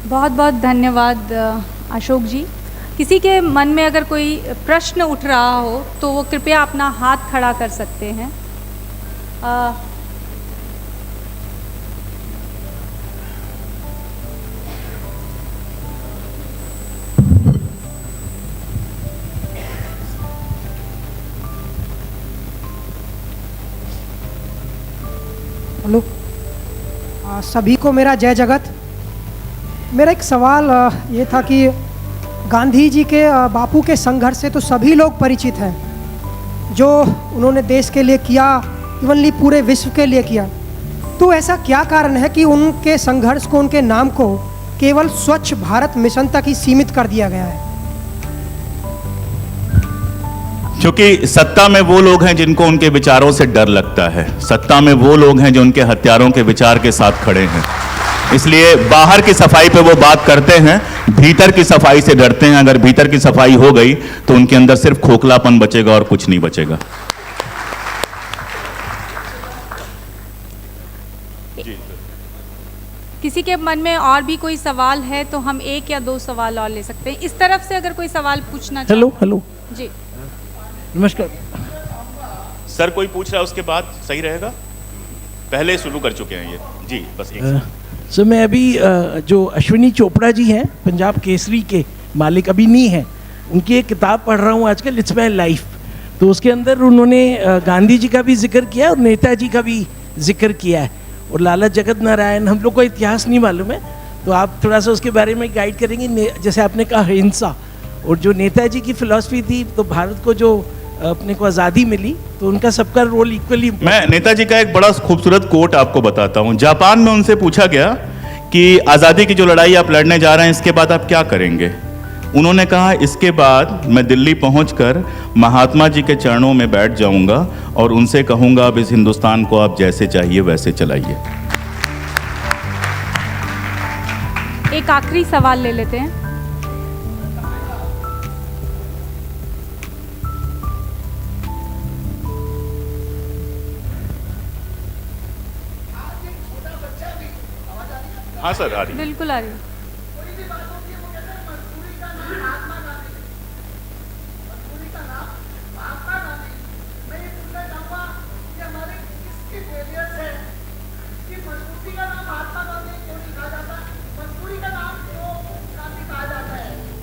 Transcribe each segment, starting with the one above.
बहुत बहुत धन्यवाद अशोक जी। किसी के मन में अगर कोई प्रश्न उठ रहा हो तो वो कृपया अपना हाथ खड़ा कर सकते हैं। हेलो, सभी को मेरा जय जगत। मेरा एक सवाल ये था कि गांधी जी के बापू के संघर्ष से तो सभी लोग परिचित हैं, जो उन्होंने देश के लिए किया, इवनली पूरे विश्व के लिए किया। तो ऐसा क्या कारण है कि उनके संघर्ष को, उनके नाम को केवल स्वच्छ भारत मिशन तक ही सीमित कर दिया गया है? क्योंकि सत्ता में वो लोग हैं जिनको उनके विचारों से डर लगता है। सत्ता में वो लोग हैं जो उनके हत्यारों के विचार के साथ खड़े हैं। इसलिए बाहर की सफाई पे वो बात करते हैं, भीतर की सफाई से डरते हैं। अगर भीतर की सफाई हो गई तो उनके अंदर सिर्फ खोखलापन बचेगा और कुछ नहीं बचेगा। किसी के मन में और भी कोई सवाल है तो हम एक या दो सवाल और ले सकते हैं। इस तरफ से अगर कोई सवाल पूछना चाहे। हेलो जी, नमस्कार सर, कोई पूछ रहा है उसके बाद सही रहेगा? पहले शुरू कर चुके हैं ये। जी, बस एक सर, मैं अभी जो अश्विनी चोपड़ा जी हैं, पंजाब केसरी के मालिक, अभी नहीं है, उनकी एक किताब पढ़ रहा हूँ आजकल, इट्स माई लाइफ। तो उसके अंदर उन्होंने गांधी जी का भी जिक्र किया और नेताजी का भी जिक्र किया है, और लाला जगत नारायण। हम लोग को इतिहास नहीं मालूम है, तो आप थोड़ा सा उसके बारे में गाइड करेंगे। जैसे आपने कहा अहिंसा, और जो नेताजी की फिलॉसफी थी, तो भारत को जो अपने को आज़ादी मिली, तो उनका सबका रोल इक्वली। मैं नेताजी का एक बड़ा खूबसूरत कोट आपको बताता हूं। जापान में उनसे पूछा गया कि आज़ादी की जो लड़ाई आप लड़ने जा रहे हैं, इसके बाद आप क्या करेंगे? उन्होंने कहा, इसके बाद मैं दिल्ली पहुंचकर महात्मा जी के चरणों में बैठ जाऊंगा और उनसे कहूंगा, अब इस हिंदुस्तान को आप जैसे चाहिए वैसे चलाइए। एक आखिरी सवाल ले लेते हैं। हाँ सर, आ रही है। बिल्कुल आ रही है।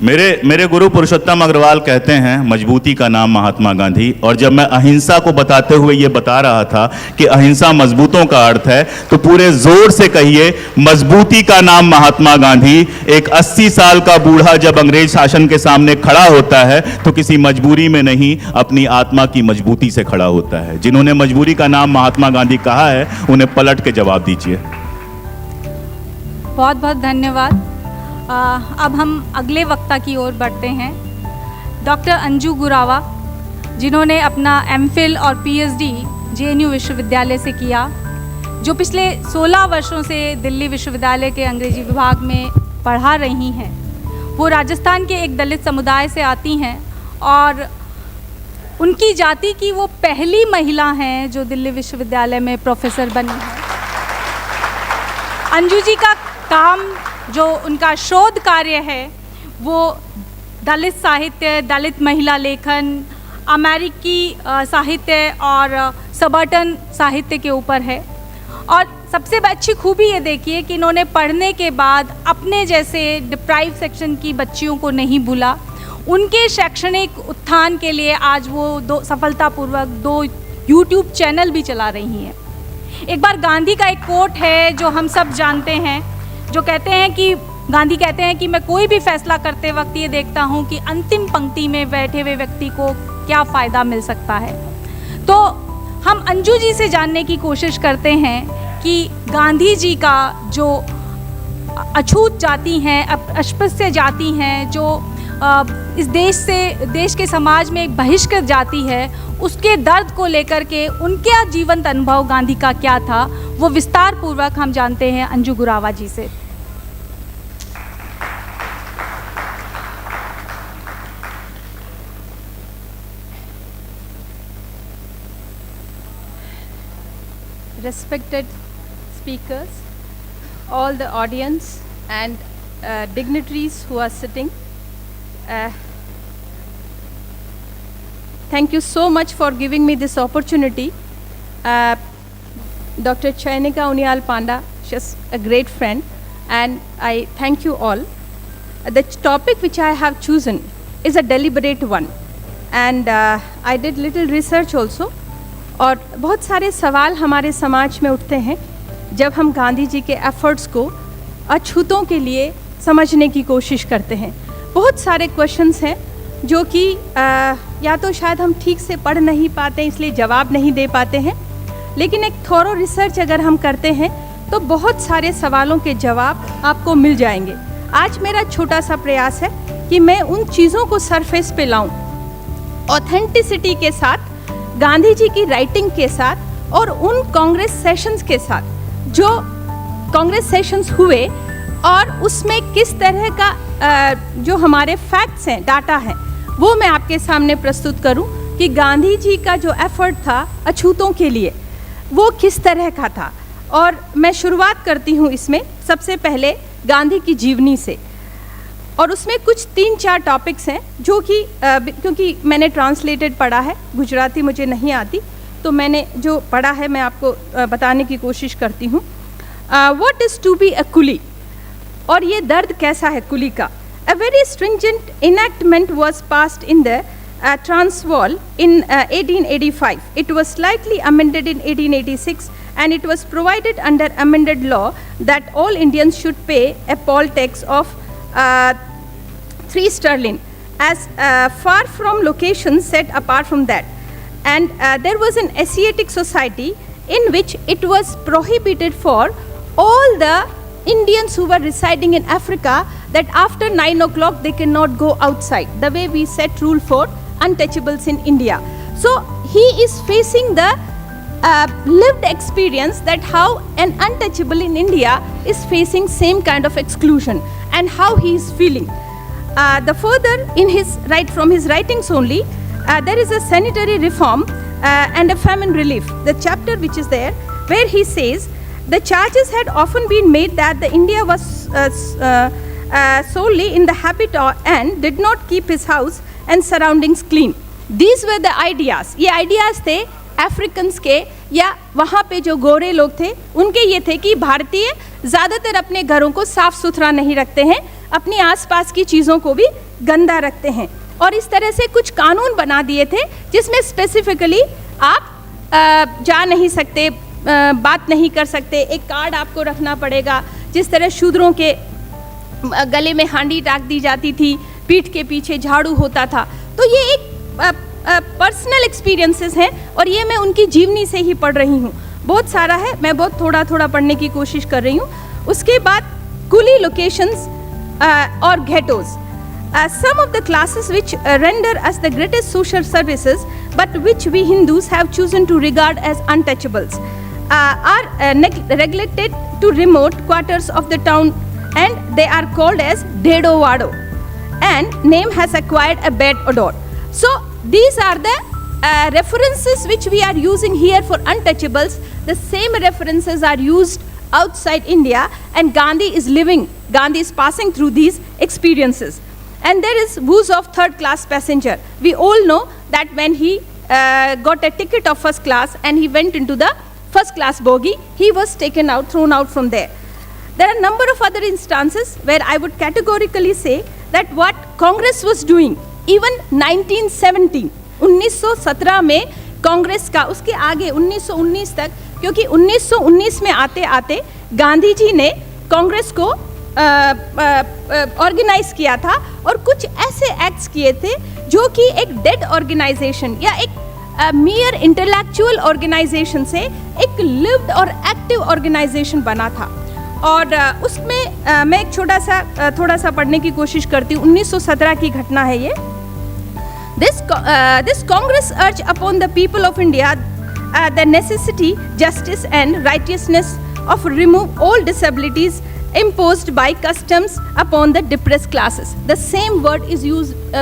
मेरे गुरु पुरुषोत्तम अग्रवाल कहते हैं, मजबूती का नाम महात्मा गांधी। और जब मैं अहिंसा को बताते हुए ये बता रहा था कि अहिंसा मजबूतों का अर्थ है, तो पूरे जोर से कहिए, मजबूती का नाम महात्मा गांधी। एक 80 साल का बूढ़ा जब अंग्रेज शासन के सामने खड़ा होता है तो किसी मजबूरी में नहीं, अपनी आत्मा की मजबूती से खड़ा होता है। जिन्होंने मजबूरी का नाम महात्मा गांधी कहा है, उन्हें पलट के जवाब दीजिए। बहुत बहुत धन्यवाद। अब हम अगले वक्ता की ओर बढ़ते हैं। डॉक्टर अंजू गुरावा, जिन्होंने अपना एमफिल और पीएचडी जेएनयू विश्वविद्यालय से किया, जो पिछले 16 वर्षों से दिल्ली विश्वविद्यालय के अंग्रेजी विभाग में पढ़ा रही हैं। वो राजस्थान के एक दलित समुदाय से आती हैं और उनकी जाति की वो पहली महिला हैं जो दिल्ली विश्वविद्यालय में प्रोफेसर बनी है। अंजू जी का काम, जो उनका शोध कार्य है, वो दलित साहित्य, दलित महिला लेखन, अमेरिकी साहित्य और सबर्टन साहित्य के ऊपर है। और सबसे अच्छी खूबी ये देखिए कि इन्होंने पढ़ने के बाद अपने जैसे डिप्राइव सेक्शन की बच्चियों को नहीं भूला। उनके शैक्षणिक उत्थान के लिए आज वो सफलतापूर्वक 2 यूट्यूब चैनल भी चला रही हैं। एक बार गांधी का एक कोट है जो हम सब जानते हैं, जो कहते हैं कि गांधी कहते हैं कि मैं कोई भी फैसला करते वक्त ये देखता हूँ कि अंतिम पंक्ति में बैठे हुए व्यक्ति को क्या फ़ायदा मिल सकता है। तो हम अंजू जी से जानने की कोशिश करते हैं कि गांधी जी का जो अछूत जाति हैं, अस्पृश्य जाति हैं, जो इस देश के समाज में एक बहिष्कृत जाति है, उसके दर्द को लेकर के उनका जीवंत अनुभव गांधी का क्या था, वो विस्तार पूर्वक हम जानते हैं अंजू गुरावा जी से। Respected speakers, all the audience and dignitaries who are sitting. Thank you so much for giving me this opportunity. Dr. Chainika Uniyal Panda, she's a great friend, and I thank you all. The topic which I have chosen is a deliberate one, and I did little research also. और बहुत सारे सवाल हमारे समाज में उठते हैं जब हम गांधी जी के एफर्ट्स को अछूतों के लिए समझने की कोशिश करते हैं. बहुत सारे क्वेश्चंस हैं जो कि या तो शायद हम ठीक से पढ़ नहीं पाते इसलिए जवाब नहीं दे पाते हैं, लेकिन एक थोरो रिसर्च अगर हम करते हैं तो बहुत सारे सवालों के जवाब आपको मिल जाएंगे. आज मेरा छोटा सा प्रयास है कि मैं उन चीज़ों को सरफेस पे लाऊं, ऑथेंटिसिटी के साथ, गांधी जी की राइटिंग के साथ और उन कांग्रेस सेशंस के साथ जो कांग्रेस सेशंस हुए और उसमें किस तरह का जो हमारे फैक्ट्स हैं, डाटा है, वो मैं आपके सामने प्रस्तुत करूं कि गांधी जी का जो एफर्ट था अछूतों के लिए वो किस तरह का था. और मैं शुरुआत करती हूं इसमें सबसे पहले गांधी की जीवनी से, और उसमें कुछ 3-4 टॉपिक्स हैं जो कि क्योंकि मैंने ट्रांसलेटेड पढ़ा है, गुजराती मुझे नहीं आती, तो मैंने जो पढ़ा है मैं आपको बताने की कोशिश करती हूँ. What is to be a coolie, और ये दर्द कैसा है कुली का. A very stringent enactment was passed in the Transvaal in 1885. It was slightly amended in 1886, and it was provided under amended law that all Indians should pay a poll tax of 3 sterling as far from locations set apart from that. And there was an Asiatic society in which it was prohibited for all the Indians who were residing in Africa that after 9 o'clock they cannot go outside, the way we set rule for untouchables in India. So he is facing the lived experience that how an untouchable in India is facing same kind of exclusion and how he is feeling. The further in his from his writings only, there is a sanitary reform and a famine relief. The chapter which is there where he says the charges had often been made that the India was solely in the habit and did not keep his house and surroundings clean. These were the ideas. ये ideas थे Africans के या वहाँ पे जो गोरे लोग थे उनके. ये थे कि भारतीय ज़्यादातर अपने घरों को साफ़ सुथरा नहीं रखते हैं, अपनी आसपास की चीज़ों को भी गंदा रखते हैं. और इस तरह से कुछ कानून बना दिए थे जिसमें स्पेसिफिकली आप जा नहीं सकते, बात नहीं कर सकते, एक कार्ड आपको रखना पड़ेगा. जिस तरह शूद्रों के गले में हांडी टाक दी जाती थी, पीठ के पीछे झाड़ू होता था. तो ये एक पर्सनल एक्सपीरियंसेस हैं और ये मैं उनकी जीवनी से ही पढ़ रही हूँ. बहुत सारा है, मैं बहुत थोड़ा थोड़ा पढ़ने की कोशिश कर रही हूँ. उसके बाद कुली लोकेशंस और ghettos. Some of the classes which render us the greatest social services but which we Hindus have chosen to regard as untouchables are relegated to remote quarters of the town, and they are called as Dedo Wado, and name has acquired a bad odor. So these are the references which we are using here for untouchables. The same references are used outside India, and Gandhi is passing through these experiences. And there is views of third class passenger. We all know that when he got a ticket of first class and he went into the first class bogie, he was thrown out from there. There are a number of other instances where I would categorically say that what Congress was doing, even 1917, 1917 में कांग्रेस का, उसके आगे 1919 तक, क्योंकि 1919 में आते आते गांधी जी ने कांग्रेस को ऑर्गेनाइज किया था और कुछ ऐसे एक्ट्स किए थे जो कि एक डेड ऑर्गेनाइजेशन या एक मियर इंटेलेक्चुअल ऑर्गेनाइजेशन से एक लिव्ड और एक्टिव ऑर्गेनाइजेशन बना था. और उसमें मैं एक थोड़ा सा पढ़ने की कोशिश करती हूँ. 1917 की घटना है ये. This Congress urged upon the people of India the necessity, justice and righteousness of remove all disabilities imposed by customs upon the depressed classes. The same word is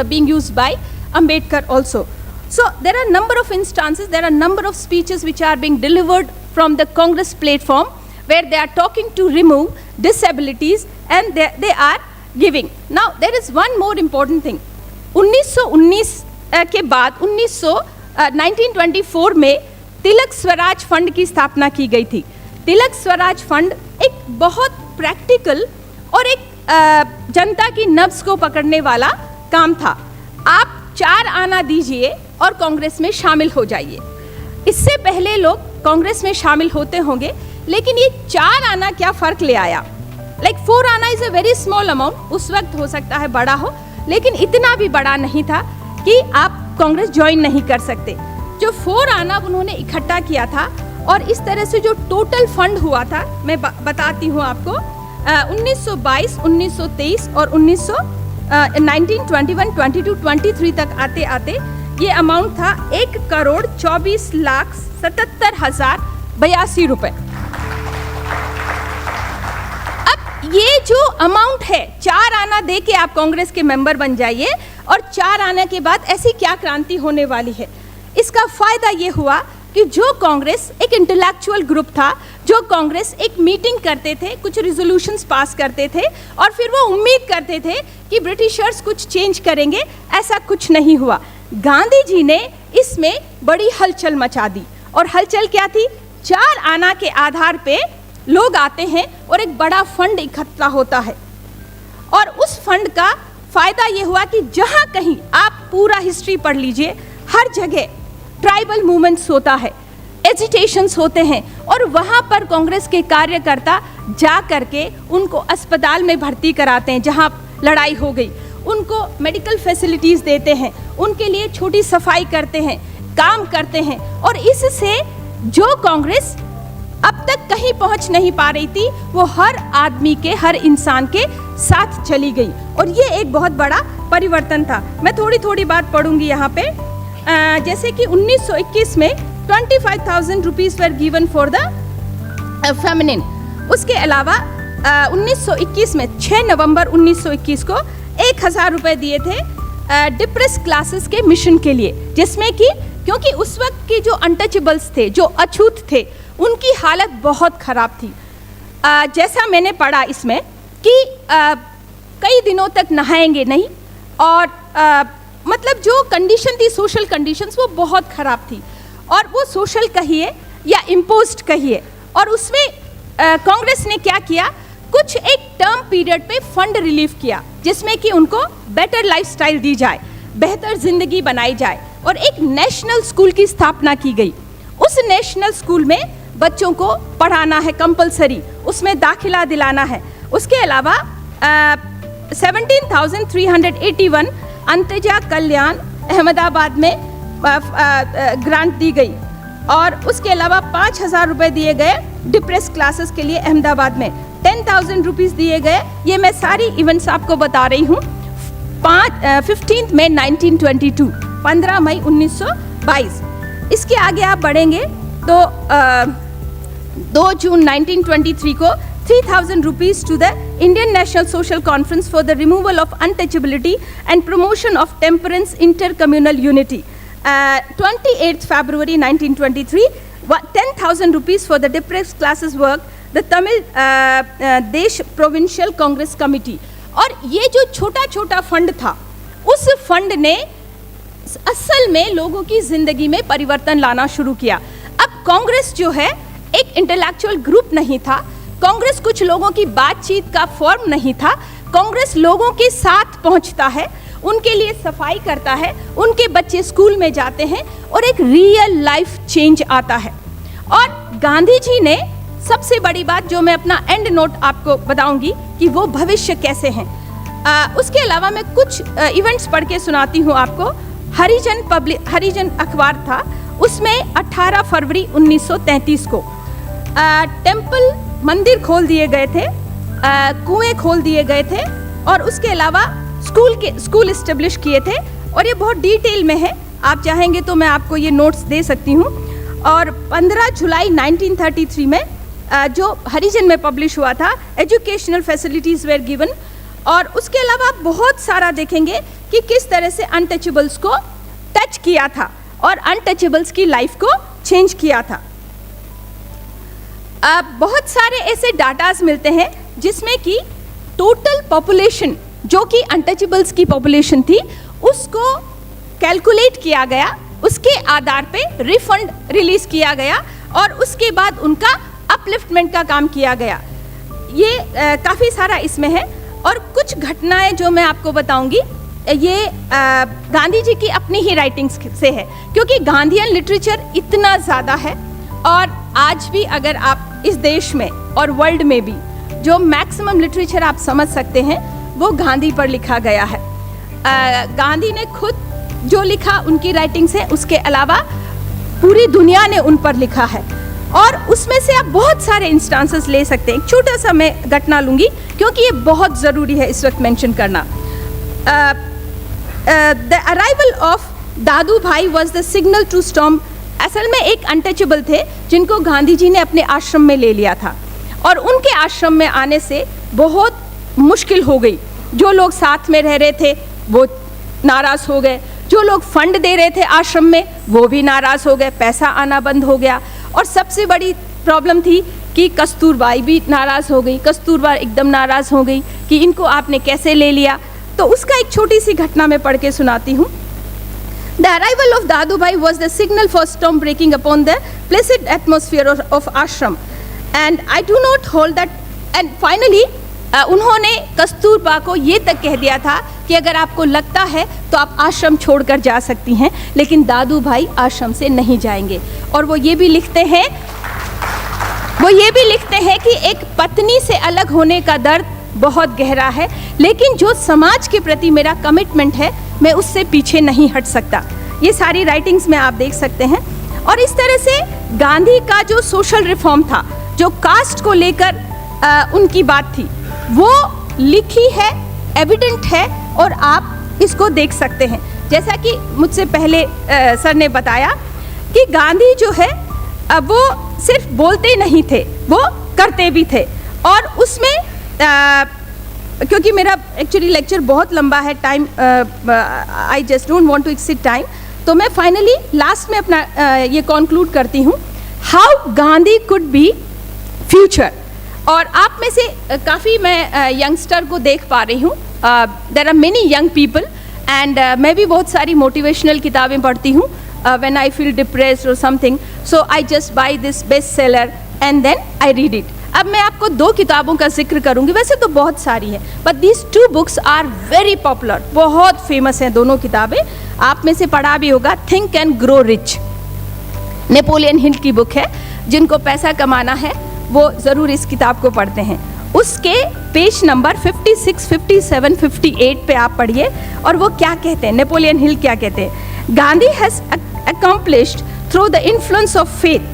being used by Ambedkar also. So there are a number of instances, there are a number of speeches which are being delivered from the Congress platform where they are talking to remove disabilities and they are giving. Now there is one more important thing. 1919 के बाद 1924 में तिलक Swaraj fund की स्थापना की गई थी। तिलक Swaraj fund एक बहुत प्रैक्टिकल और एक जनता की नब्ज को पकड़ने वाला काम था। आप 4 आना दीजिए और कांग्रेस में शामिल हो जाइए। इससे पहले लोग कांग्रेस में शामिल होते होंगे, लेकिन ये 4 आना क्या फ़र्क ले आया? लाइक 4 आना is a very small amount, उस वक्त हो सकता है बड़ा हो, लेकिन इतना भी बड़ा नहीं था कि आप कांग्रेस ज्वाइन नहीं कर सकते। जो 4 आना उन्होंने इकट्ठा किया था और इस तरह से जो टोटल फंड हुआ था, मैं बताती हूँ आपको। 1922, 1923 और 1921, 22, 23 तक आते आते ये अमाउंट था 1,24,77,082 रुपए। अब ये जो अमाउंट है, 4 आना दे के आप कांग्रेस के मेंबर बन जाइए और 4 आने के बाद ऐसी क्या क्रांति होने वाली है? इसका फायदा ये हुआ कि जो कांग्रेस एक इंटेलेक्चुअल ग्रुप था, जो कांग्रेस एक मीटिंग करते थे, कुछ रिजोल्यूशंस पास करते थे और फिर वो उम्मीद करते थे कि ब्रिटिशर्स कुछ चेंज करेंगे, ऐसा कुछ नहीं हुआ। गांधी जी ने इसमें बड़ी हलचल मचा दी। और हलचल क्या थी? 4 आना के आधार पे लोग आते हैं और एक बड़ा फंड इकट्ठा होता है। और उस फंड का फायदा ये हुआ कि जहाँ कहीं आप पूरा हिस्ट्री पढ़ लीजिए, हर जगह ट्राइबल मूवमेंट्स होता है, एजिटेशंस होते हैं और वहाँ पर कांग्रेस के कार्यकर्ता जा करके उनको अस्पताल में भर्ती कराते हैं जहाँ लड़ाई हो गई, उनको मेडिकल फैसिलिटीज़ देते हैं, उनके लिए छोटी सफाई करते हैं, काम करते हैं। और इससे जो कांग्रेस अब तक कहीं पहुंच नहीं पा रही थी, वो हर आदमी के, हर इंसान के साथ चली गई और ये एक बहुत बड़ा परिवर्तन था। मैं थोड़ी थोड़ी बात पढ़ूंगी यहाँ पे। जैसे कि 1921 में 25,000 rupees were given for the feminine. उसके अलावा 1921 में 6 नवंबर 1921 को 1,000 रुपये दिए थे डिप्रेस क्लासेस के मिशन के लिए, जिसमें कि क्योंकि उस वक्त के जो अनटचेबल्स थे, जो अछूत थे, उनकी हालत बहुत ख़राब थी। जैसा मैंने पढ़ा इसमें कि कई दिनों तक नहाएंगे नहीं और मतलब जो कंडीशन थी, सोशल कंडीशंस, वो बहुत ख़राब थी। और वो सोशल कहिए या इम्पोज्ड कहिए। और उसमें कांग्रेस ने क्या किया, कुछ एक टर्म पीरियड पे फंड रिलीफ किया जिसमें कि उनको बेटर लाइफस्टाइल दी जाए, बेहतर ज़िंदगी बनाई जाए और एक नेशनल स्कूल की स्थापना की गई। उस नेशनल स्कूल में बच्चों को पढ़ाना है कंपलसरी, उसमें दाखिला दिलाना है। उसके अलावा 17,381 अंतजा कल्याण अहमदाबाद में ग्रांट दी गई और उसके अलावा 5,000 रुपये दिए गए डिप्रेस क्लासेस के लिए अहमदाबाद में, 10,000 रुपीज़ दिए गए। ये मैं सारी इवेंट्स आपको बता रही हूँ। 15 मई 1922, 15 मई 1922। इसके आगे आप बढ़ेंगे तो 2 जून 1923 को 3,000 rupees to the Indian National Social Conference for the removal of untouchability and promotion of temperance intercommunal unity. 28th February 1923, 10,000 rupees for the depressed classes work, the Tamil Desh Provincial Congress Committee. और ये जो छोटा छोटा fund था, उस fund ने असल में लोगों की ज़िंदगी में परिवर्तन लाना शुरू किया। अब कांग्रेस जो है एक इंटेलेक्चुअल ग्रुप नहीं था, कांग्रेस कुछ लोगों की बातचीत का फॉर्म नहीं था। कांग्रेस लोगों के साथ पहुंचता है, उनके लिए सफाई करता है, उनके बच्चे स्कूल में जाते हैं और एक रियल लाइफ चेंज आता है। और गांधी जी ने सबसे बड़ी बात जो मैं अपना एंड नोट आपको बताऊंगी कि वो भविष्य कैसे हैं। उसके अलावा मैं कुछ इवेंट्स पढ़ के सुनाती हूँ आपको। हरिजन अखबार था, उसमें 18 फरवरी 1933 को टेम्पल मंदिर खोल दिए गए थे, कुएं खोल दिए गए थे और उसके अलावा स्कूल इस्टेब्लिश किए थे। और ये बहुत डिटेल में है, आप चाहेंगे तो मैं आपको ये नोट्स दे सकती हूँ। और 15 जुलाई 1933 में जो हरिजन में पब्लिश हुआ था, एजुकेशनल फैसिलिटीज़ वेर गिवन। और उसके अलावा आप बहुत सारा देखेंगे कि किस तरह से अनटचेबल्स को टच किया था और अनटचेबल्स की लाइफ को चेंज किया था। बहुत सारे ऐसे डाटाज मिलते हैं जिसमें कि टोटल पॉपुलेशन जो कि अनटचेबल्स की पॉपुलेशन थी उसको कैलकुलेट किया गया, उसके आधार पे रिफंड रिलीज किया गया और उसके बाद उनका अपलिफ्टमेंट का काम किया गया। ये काफ़ी सारा इसमें है। और कुछ घटनाएं जो मैं आपको बताऊंगी ये गांधी जी की अपनी ही राइटिंग्स से है, क्योंकि गांधीयन लिटरेचर इतना ज़्यादा है और आज भी अगर आप इस देश में और वर्ल्ड में भी जो मैक्सिमम लिटरेचर आप समझ सकते हैं वो गांधी पर लिखा गया है। गांधी ने खुद जो लिखा उनकी राइटिंग्स है, उसके अलावा पूरी दुनिया ने उन पर लिखा है और उसमें से आप बहुत सारे इंस्टांसेस ले सकते हैं। एक छोटा सा मैं घटना लूँगी क्योंकि ये बहुत ज़रूरी है इस वक्त मेंशन करना। The arrival of Dadu Bhai was the signal to storm. असल में एक अनटचेबल थे जिनको गांधी जी ने अपने आश्रम में ले लिया था और उनके आश्रम में आने से बहुत मुश्किल हो गई। जो लोग साथ में रह रहे थे वो नाराज़ हो गए, जो लोग फंड दे रहे थे आश्रम में वो भी नाराज़ हो गए, पैसा आना बंद हो गया और सबसे बड़ी प्रॉब्लम थी कि कस्तूरबाई भी नाराज़ हो गई। कस्तूरबा एकदम नाराज़ हो गई कि इनको आपने कैसे ले लिया। तो उसका एक छोटी सी घटना मैं पढ़ के सुनाती हूँ। The arrival of Dadu Bhai was the signal for storm breaking upon the placid atmosphere of ashram, and I do not hold that. And finally, उन्होंने कस्तूरबा को ये तक कह दिया था कि अगर आपको लगता है तो आप आश्रम छोड़कर जा सकती हैं, लेकिन दादू भाई आश्रम से नहीं जाएंगे। और वो ये भी लिखते हैं कि एक पत्नी से अलग होने का दर्द बहुत गहरा है, लेकिन जो समाज के प्रति मेरा कमिटमेंट है मैं उससे पीछे नहीं हट सकता। ये सारी राइटिंग्स में आप देख सकते हैं। और इस तरह से गांधी का जो सोशल रिफॉर्म था, जो कास्ट को लेकर उनकी बात थी, वो लिखी है, एविडेंट है और आप इसको देख सकते हैं। जैसा कि मुझसे पहले सर ने बताया कि गांधी जो है वो सिर्फ बोलते नहीं थे, वो करते भी थे। और उसमें क्योंकि मेरा एक्चुअली लेक्चर बहुत लंबा है, time I just don't want to exceed time, तो मैं फाइनली लास्ट में अपना ये कॉन्क्लूड करती हूँ, how Gandhi could be future. और आप में से काफ़ी मैं यंगस्टर को देख पा रही हूँ, there are many young people and मैं भी बहुत सारी मोटिवेशनल किताबें पढ़ती हूँ व्हेन आई फील डिप्रेस्ड और something, so I just buy this best seller and then I read it. अब मैं आपको 2 किताबों का जिक्र करूंगी, वैसे तो बहुत सारी हैं, but these 2 books are very popular, बहुत फेमस हैं दोनों किताबें। आप में से पढ़ा भी होगा, think and grow rich, Napoleon Hill की बुक है। जिनको पैसा कमाना है वो ज़रूर इस किताब को पढ़ते हैं। उसके पेज नंबर 56, 57, 58 पे आप पढ़िए और वो क्या कहते हैं, नेपोलियन हिल क्या कहते हैं। Gandhi has accomplished through the influence of faith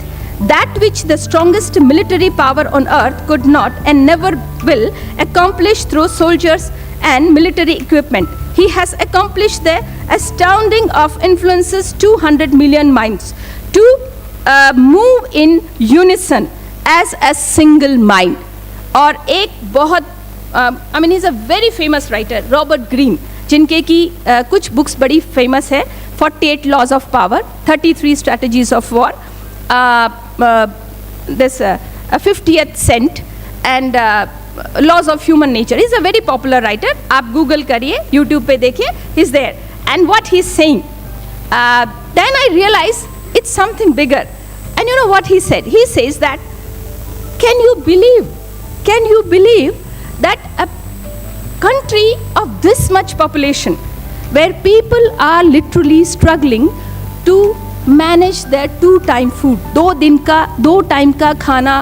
that which the strongest military power on earth could not and never will accomplish through soldiers and military equipment. He has accomplished the astounding of influences 200 million minds to move in unison as a single mind. और एक बहुत I mean he's a very famous writer, Robert Greene, जिनके की कुछ books बड़ी famous है, 48 Laws of Power, 33 Strategies of War, this 50th Cent and Laws of Human Nature. He's a very popular writer. आप Google करिए, YouTube पे देखिए, he's there. And what he's saying, then I realized it's something bigger. And you know what he said? He says that, can you believe that a country of this much population, where people are literally struggling to manage their 2-time food, 2 time का खाना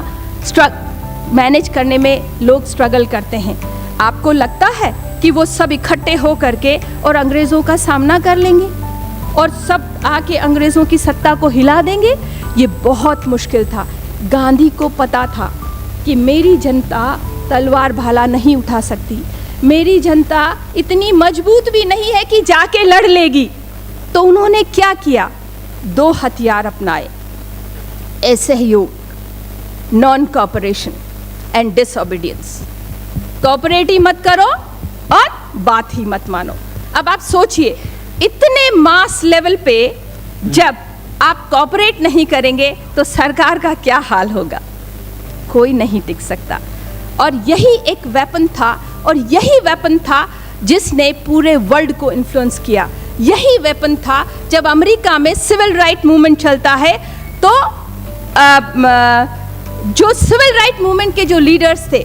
manage करने में लोग struggle करते हैं, आपको लगता है कि वो सब इकट्ठे हो करके और अंग्रेज़ों का सामना कर लेंगे और सब आके अंग्रेज़ों की सत्ता को हिला देंगे? ये बहुत मुश्किल था। गांधी को पता था कि मेरी जनता तलवार भाला नहीं उठा सकती, मेरी जनता इतनी मजबूत भी नहीं है कि जाके लड़ लेगी। तो उन्होंने क्या किया? 2 हथियार अपनाए, असहयोग, non cooperation and disobedience. Cooperate ही मत करो और बात ही मत मानो। अब आप सोचिए, इतने मास लेवल पे जब आप कोऑपरेट नहीं करेंगे तो सरकार का क्या हाल होगा। कोई नहीं टिक सकता। और यही एक वेपन था, और यही वेपन था जिसने पूरे वर्ल्ड को इन्फ्लुएंस किया। यही वेपन था जब अमेरिका में सिविल राइट मूवमेंट चलता है, तो जो सिविल राइट मूवमेंट के जो लीडर्स थे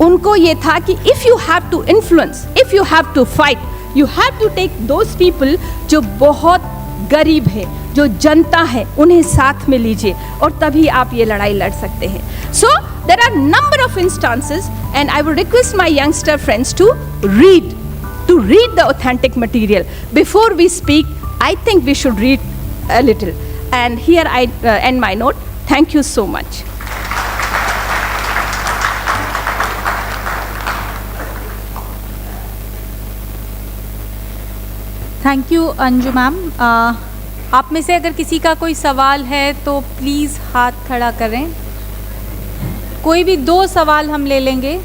उनको ये था कि if you have to influence, if you have to fight, you have to take those people जो बहुत गरीब है, जो जनता है, उन्हें साथ में लीजिए और तभी आप ये लड़ाई लड़ सकते हैं। So there are number of instances and I would request my youngster friends to read the authentic material. Before we speak, I think we should read a little. And here I end my note. Thank you so much. Thank you Anju ma'am. आप में से अगर किसी का कोई सवाल है तो प्लीज़ हाथ खड़ा करें। कोई भी 2 सवाल हम ले लेंगे।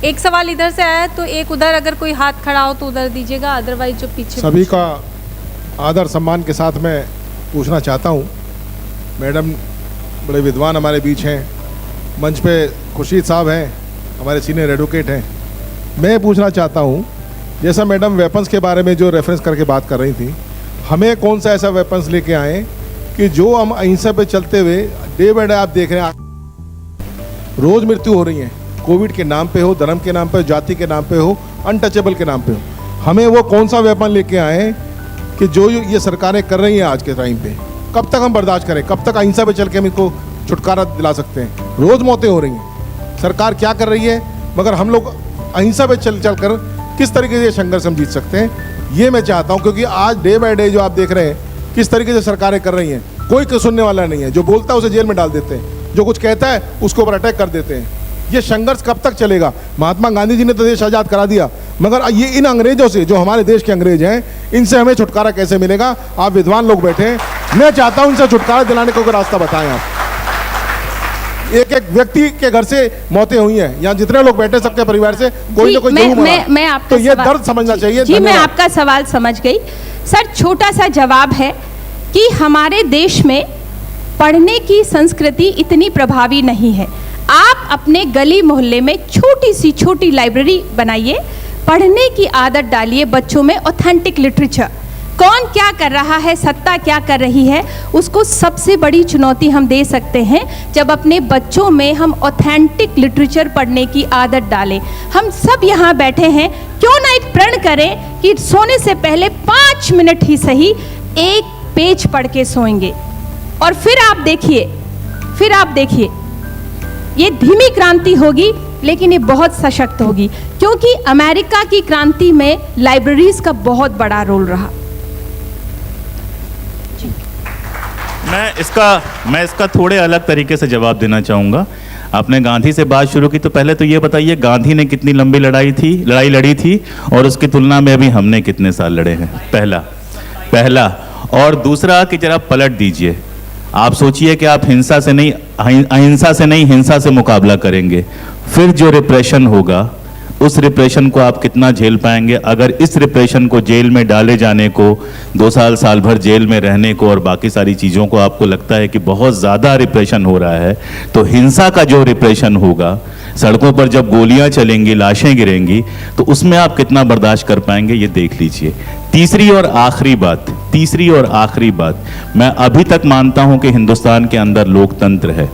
एक सवाल इधर से आया तो एक उधर, अगर कोई हाथ खड़ा हो तो उधर दीजिएगा, अदरवाइज जो पीछे। सभी का आदर सम्मान के साथ मैं पूछना चाहता हूँ। मैडम बड़े विद्वान हमारे बीच हैं, मंच पे खुर्शीद साहब हैं, हमारे सीनियर एडवोकेट हैं। मैं पूछना चाहता हूँ, जैसा मैडम वेपन्स के बारे में जो रेफरेंस करके बात कर रही थी, हमें कौन सा ऐसा वेपन्स लेके आए कि जो हम अहिंसा पे चलते हुए डे बाय डे आप देख रहे हैं रोज़ मृत्यु हो रही है, कोविड के नाम पे हो, धर्म के नाम पे हो, जाति के नाम पे हो, अनटचेबल के नाम पे हो। हमें वो कौन सा वेपन लेके आए कि जो ये सरकारें कर रही हैं आज के टाइम पे, कब तक हम बर्दाश्त करें, कब तक अहिंसा पे चल के हम इनको छुटकारा दिला सकते हैं। रोज़ मौतें हो रही हैं, सरकार क्या कर रही है, मगर हम लोग अहिंसा पे चल कर किस तरीके से संघर्ष हम जीत सकते हैं, ये मैं चाहता हूँ। क्योंकि आज डे बाय डे जो आप देख रहे हैं किस तरीके से सरकारें कर रही हैं, कोई सुनने वाला नहीं है। जो बोलता है उसे जेल में डाल देते हैं, जो कुछ कहता है उसके ऊपर अटैक कर देते हैं। ये संघर्ष कब तक चलेगा? महात्मा गांधी जी ने तो देश आज़ाद करा दिया, मगर ये इन अंग्रेजों से, जो हमारे देश के अंग्रेज हैं, इनसे हमें छुटकारा कैसे मिलेगा? आप विद्वान लोग बैठे हैं, मैं चाहता हूं इनसे छुटकारा दिलाने का कोई रास्ता बताएं आप। एक एक व्यक्ति के घर से मौतें हुई हैं, यहाँ जितने लोग बैठे सबके परिवार से कोई ना कोई जरूर मरा। मैं आपका तो ये दर्द समझना चाहिए। जी, मैं आपका सवाल समझ गई सर। छोटा सा जवाब है कि हमारे देश में पढ़ने की संस्कृति इतनी प्रभावी नहीं है। आप अपने गली मोहल्ले में छोटी सी छोटी लाइब्रेरी बनाइए, पढ़ने की आदत डालिए बच्चों में। ऑथेंटिक लिटरेचर, कौन क्या कर रहा है, सत्ता क्या कर रही है, उसको सबसे बड़ी चुनौती हम दे सकते हैं जब अपने बच्चों में हम ऑथेंटिक लिटरेचर पढ़ने की आदत डालें। हम सब यहाँ बैठे हैं, क्यों ना एक प्रण करें कि सोने से पहले 5 मिनट ही सही एक पेज पढ़ के सोएंगे। और फिर आप देखिए ये धीमी क्रांति होगी, लेकिन ये बहुत सशक्त होगी, क्योंकि अमेरिका की क्रांति में लाइब्रेरीज का बहुत बड़ा रोल रहा। मैं इसका थोड़े अलग तरीके से जवाब देना चाहूँगा। आपने गांधी से बात शुरू की, तो पहले तो ये बताइए गांधी ने कितनी लंबी लड़ाई लड़ी थी और उसकी तुलना में अभी हमने कितने साल लड़े हैं? पहला। और दूसरा कि जरा पलट दीजिए, आप सोचिए कि आप अहिंसा से नहीं हिंसा से मुकाबला करेंगे, फिर जो रिप्रेशन होगा उस रिप्रेशन को आप कितना झेल पाएंगे? अगर इस रिप्रेशन को, जेल में डाले जाने को, 2 साल भर जेल में रहने को और बाकी सारी चीज़ों को आपको लगता है कि बहुत ज़्यादा रिप्रेशन हो रहा है, तो हिंसा का जो रिप्रेशन होगा, सड़कों पर जब गोलियां चलेंगी, लाशें गिरेंगी, तो उसमें आप कितना बर्दाश्त कर पाएंगे, ये देख लीजिए। तीसरी और आखिरी बात, मैं अभी तक मानता हूं कि हिंदुस्तान के अंदर लोकतंत्र है।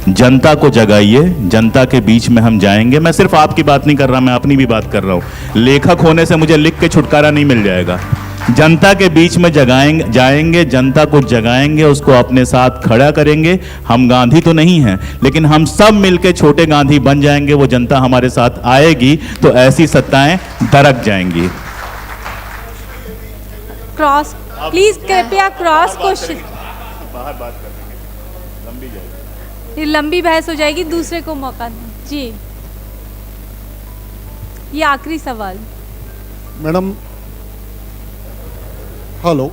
जनता को जगाइए, जनता के बीच में हम जाएंगे। मैं सिर्फ आपकी बात नहीं कर रहा, मैं अपनी भी बात कर रहा हूं। लेखक होने से मुझे लिख के छुटकारा नहीं मिल जाएगा। जनता के बीच में जाएंगे, जनता को जगाएंगे, उसको अपने साथ खड़ा करेंगे। हम गांधी तो नहीं हैं, लेकिन हम सब मिलके छोटे गांधी बन जाएंगे। वो जनता हमारे साथ आएगी तो ऐसी सत्ताएं दरक जाएंगी। क्रॉस प्लीज, कृपया क्रॉस क्वेश्चन। बाहर बात कर देंगे, लंबी जाएगी, ये लंबी बहस हो जाएगी, दूसरे को मौका दें। जी, ये आखिरी सवाल। मैडम, हेलो,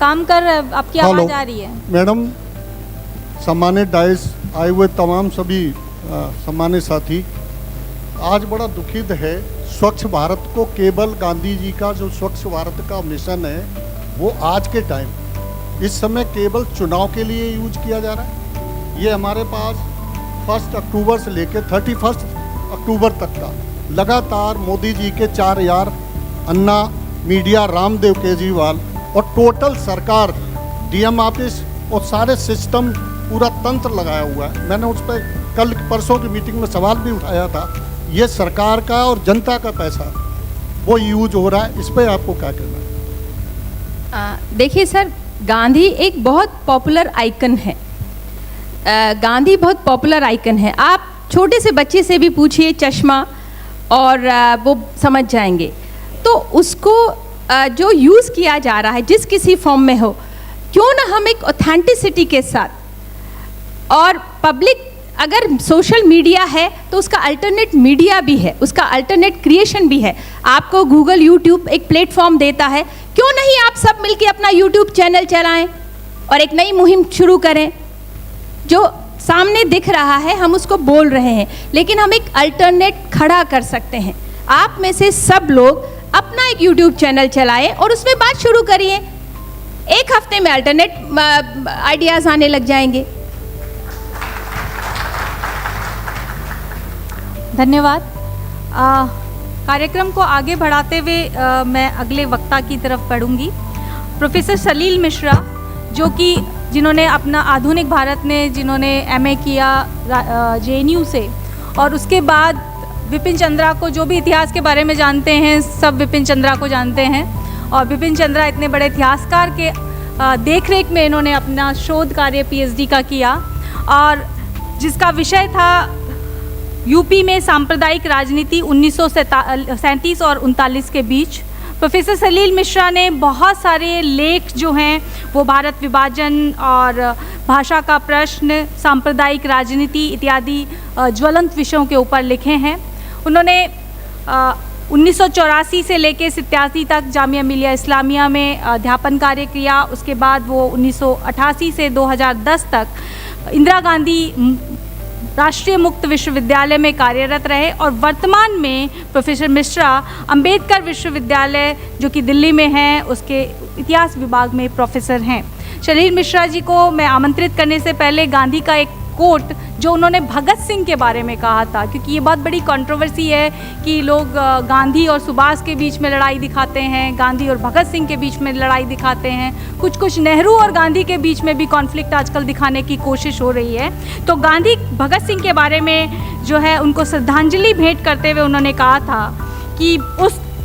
काम कर रहे हैं, आपकी आवाज आ रही है। मैडम, सम्मानित डाइस, आए हुए तमाम सभी सम्मानित साथी, आज बड़ा दुखित है स्वच्छ भारत को केवल गांधी जी का जो स्वच्छ भारत का मिशन है वो आज के टाइम इस समय केवल चुनाव के लिए यूज किया जा रहा है। ये हमारे पास 1 अक्टूबर से लेकर 31 अक्टूबर तक का लगातार मोदी जी के 4 यार, अन्ना, मीडिया, रामदेव केजरीवाल और टोटल सरकार, डीएम ऑफिस और सारे सिस्टम, पूरा तंत्र लगाया हुआ है। मैंने उस पर कल परसों की मीटिंग में सवाल भी उठाया था। ये सरकार का और जनता का पैसा वो यूज हो रहा है, इस पर आपको क्या कहना है? देखिए सर, गांधी एक बहुत पॉपुलर आइकन है। गांधी बहुत पॉपुलर आइकन है। आप छोटे से बच्चे से भी पूछिए चश्मा और वो समझ जाएंगे। तो उसको जो यूज़ किया जा रहा है जिस किसी फॉर्म में हो, क्यों ना हम एक ऑथेंटिसिटी के साथ, और पब्लिक अगर सोशल मीडिया है तो उसका अल्टरनेट मीडिया भी है, उसका अल्टरनेट क्रिएशन भी है। आपको गूगल, यूट्यूब एक प्लेटफॉर्म देता है, क्यों नहीं आप सब मिलके अपना यूट्यूब चैनल चलाएं और एक नई मुहिम शुरू करें। जो सामने दिख रहा है हम उसको बोल रहे हैं, लेकिन हम एक अल्टरनेट खड़ा कर सकते हैं। आप में से सब लोग अपना एक यूट्यूब चैनल चलाएं और उसमें बात शुरू करिए। एक हफ्ते में अल्टरनेट आइडियाज़ आने लग जाएंगे। धन्यवाद। कार्यक्रम को आगे बढ़ाते हुए मैं अगले वक्ता की तरफ बढ़ूंगी। प्रोफेसर सलील मिश्रा, जो कि जिन्होंने अपना आधुनिक भारत में जिन्होंने एमए किया जेएनयू से, और उसके बाद विपिन चंद्रा को, जो भी इतिहास के बारे में जानते हैं सब विपिन चंद्रा को जानते हैं, और विपिन चंद्रा इतने बड़े इतिहासकार के देखरेख में इन्होंने अपना शोध कार्य पीएचडी का किया, और जिसका विषय था यूपी में सांप्रदायिक राजनीति 1937 और 39 के बीच। प्रोफेसर सलील मिश्रा ने बहुत सारे लेख जो हैं वो भारत विभाजन और भाषा का प्रश्न, सांप्रदायिक राजनीति इत्यादि ज्वलंत विषयों के ऊपर लिखे हैं। उन्होंने 1984 से लेकर 87 तक जामिया मिलिया इस्लामिया में अध्यापन कार्य किया। उसके बाद वो 1988 से 2010 तक इंदिरा गांधी राष्ट्रीय मुक्त विश्वविद्यालय में कार्यरत रहे, और वर्तमान में प्रोफेसर मिश्रा अंबेडकर विश्वविद्यालय जो कि दिल्ली में है उसके इतिहास विभाग में प्रोफेसर हैं। सलील मिश्रा जी को मैं आमंत्रित करने से पहले गांधी का एक कोट जो उन्होंने भगत सिंह के बारे में कहा था, क्योंकि ये बहुत बड़ी कंट्रोवर्सी है कि लोग गांधी और सुभाष के बीच में लड़ाई दिखाते हैं, गांधी और भगत सिंह के बीच में लड़ाई दिखाते हैं, कुछ नेहरू और गांधी के बीच में भी कॉन्फ्लिक्ट आजकल दिखाने की कोशिश हो रही है। तो गांधी भगत सिंह के बारे में जो है उनको श्रद्धांजलि भेंट करते हुए उन्होंने कहा था कि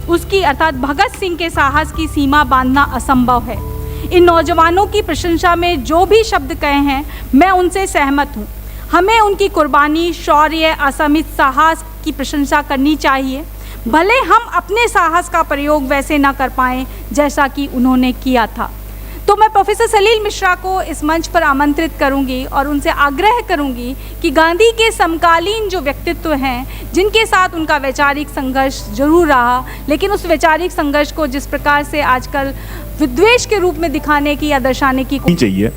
उसकी अर्थात भगत सिंह के साहस की सीमा बांधना असंभव है। इन नौजवानों की प्रशंसा में जो भी शब्द कहे हैं मैं उनसे सहमत हूँ। हमें उनकी कुर्बानी, शौर्य, असीमित साहस की प्रशंसा करनी चाहिए, भले हम अपने साहस का प्रयोग वैसे ना कर पाएँ जैसा कि उन्होंने किया था। तो मैं प्रोफेसर सलील मिश्रा को इस मंच पर आमंत्रित करूंगी और उनसे आग्रह करूंगी कि गांधी के समकालीन जो व्यक्तित्व हैं, जिनके साथ उनका वैचारिक संघर्ष जरूर रहा, लेकिन उस वैचारिक संघर्ष को जिस प्रकार से आजकल विद्वेष के रूप में दिखाने की या दर्शाने की चाहिए।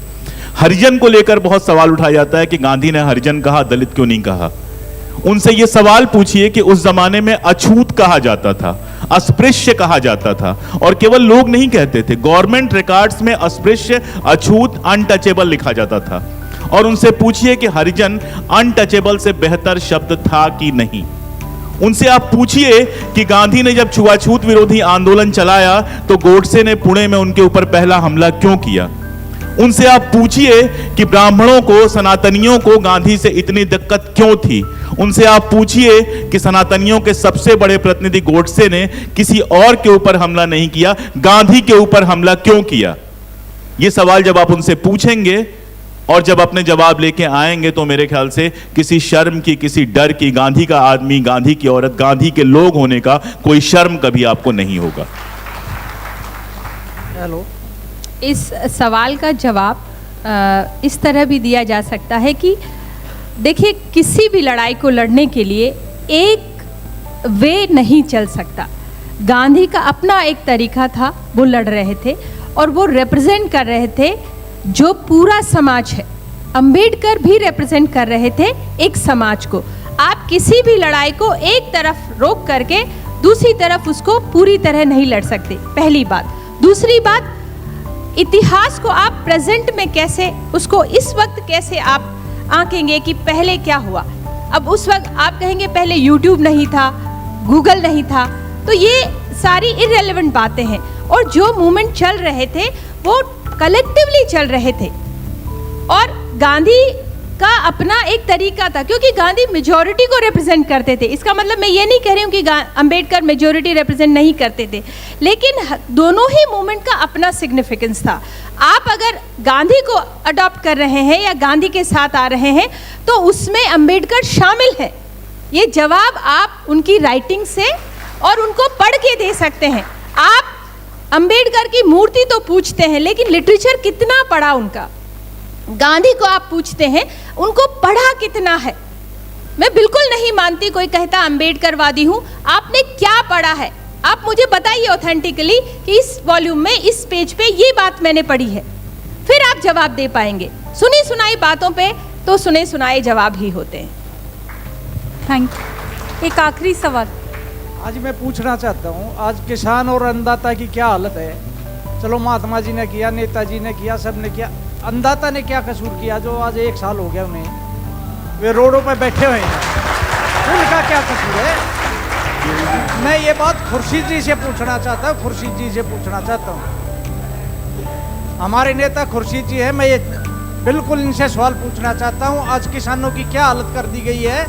हरिजन को लेकर बहुत सवाल उठाया जाता है कि गांधी ने हरिजन कहा, दलित क्यों नहीं कहा। उनसे ये सवाल पूछिए कि उस जमाने में अछूत कहा जाता था, अस्पृश्य कहा जाता था, और केवल लोग नहीं कहते थे, गवर्नमेंट रिकॉर्ड्स में अस्पृश्य, अछूत, अनटचेबल लिखा जाता था। और उनसे पूछिए कि हरिजन अनटचेबल से बेहतर शब्द था कि नहीं। उनसे आप पूछिए कि गांधी ने जब छुआछूत विरोधी आंदोलन चलाया तो गोडसे ने पुणे में उनके ऊपर पहला हमला क्यों किया। उनसे आप पूछिए कि ब्राह्मणों को, सनातनियों को गांधी से इतनी दिक्कत क्यों थी। उनसे आप पूछिए कि सनातनियों के सबसे बड़े प्रतिनिधि गोडसे ने किसी और के ऊपर हमला नहीं किया, गांधी के ऊपर हमला क्यों किया। ये सवाल जब आप उनसे पूछेंगे और जब अपने जवाब लेके आएंगे तो मेरे ख्याल से किसी शर्म की, किसी डर की, गांधी का आदमी, गांधी की औरत, गांधी के लोग होने का कोई शर्म कभी आपको नहीं होगा। हेलो, इस सवाल का जवाब इस तरह भी दिया जा सकता है कि देखिए, किसी भी लड़ाई को लड़ने के लिए एक वे नहीं चल सकता। गांधी का अपना एक तरीका था, वो लड़ रहे थे और वो रिप्रेजेंट कर रहे थे जो पूरा समाज है। अंबेडकर भी रिप्रेजेंट कर रहे थे एक समाज को। आप किसी भी लड़ाई को एक तरफ रोक करके दूसरी तरफ उसको पूरी तरह नहीं लड़ सकते, पहली बात। दूसरी बात, इतिहास को आप प्रेजेंट में कैसे, उसको इस वक्त कैसे आप आंकेंगे कि पहले क्या हुआ। अब उस वक्त आप कहेंगे पहले यूट्यूब नहीं था, गूगल नहीं था, तो ये सारी इररेलेवेंट बातें हैं। और जो मूवमेंट चल रहे थे वो कलेक्टिवली चल रहे थे, और गांधी का अपना एक तरीका था, क्योंकि गांधी मेजॉरिटी को रिप्रेजेंट करते थे। इसका मतलब मैं ये नहीं कह रही हूँ कि अंबेडकर मेजॉरिटी रिप्रेजेंट नहीं करते थे, लेकिन दोनों ही मूवमेंट का अपना सिग्निफिकेंस था। आप अगर गांधी को अडॉप्ट कर रहे हैं या गांधी के साथ आ रहे हैं तो उसमें अंबेडकर शामिल है। ये जवाब आप उनकी राइटिंग से और उनको पढ़ के दे सकते हैं। आप अंबेडकर की मूर्ति तो पूछते हैं, लेकिन लिटरेचर कितना पढ़ा उनका। गांधी को आप पूछते हैं उनको पढ़ा कितना है। मैं बिल्कुल नहीं मानती कोई कहता अंबेडकरवादी हूं, आपने क्या पढ़ा है? आप मुझे बताइए ऑथेंटिकली कि इस वॉल्यूम में, इस पेज पे ये बात मैंने पढ़ी है, फिर आप जवाब दे पाएंगे। सुनी सुनाई बातों पे तो सुने सुनाए जवाब ही होते हैं। Thank you. एक आखिरी सवाल आज मैं पूछना चाहता हूँ, आज किसान और अन्नदाता की क्या हालत है? चलो महात्मा जी ने किया, नेताजी ने किया, सब ने किया, अन्नदाता ने क्या कसूर किया जो आज 1 साल हो गया उन्हें, वे रोडों पर बैठे हुए हैं, उनका क्या कसूर है? मैं ये बात खुर्शीद जी से पूछना चाहता हूँ, खुर्शीद जी से पूछना चाहता हूँ। हमारे नेता खुर्शीद जी है, मैं ये बिल्कुल इनसे सवाल पूछना चाहता हूँ, आज किसानों की क्या हालत कर दी गई है?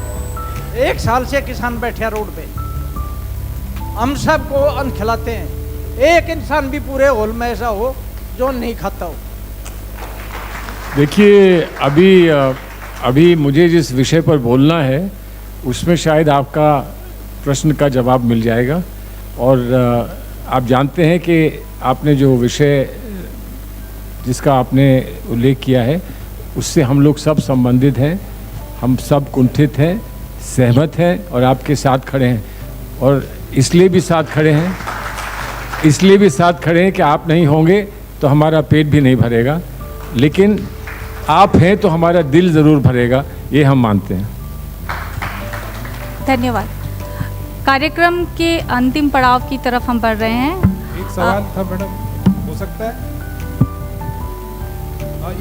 1 साल से किसान बैठे रोड पे, हम सबको अन्न खिलाते हैं, एक इंसान भी पूरे होल में ऐसा हो जो नहीं खाता हो। देखिए, अभी मुझे जिस विषय पर बोलना है उसमें शायद आपका प्रश्न का जवाब मिल जाएगा। और आप जानते हैं कि आपने जो विषय जिसका आपने उल्लेख किया है उससे हम लोग सब संबंधित हैं, हम सब कुंठित हैं, सहमत हैं और आपके साथ खड़े हैं। और इसलिए भी साथ खड़े हैं कि आप नहीं होंगे तो हमारा पेट भी नहीं भरेगा, लेकिन आप हैं तो हमारा दिल ज़रूर भरेगा, ये हम मानते हैं। धन्यवाद। कार्यक्रम के अंतिम पड़ाव की तरफ हम बढ़ रहे हैं। एक सवाल था मैडम, हो सकता है?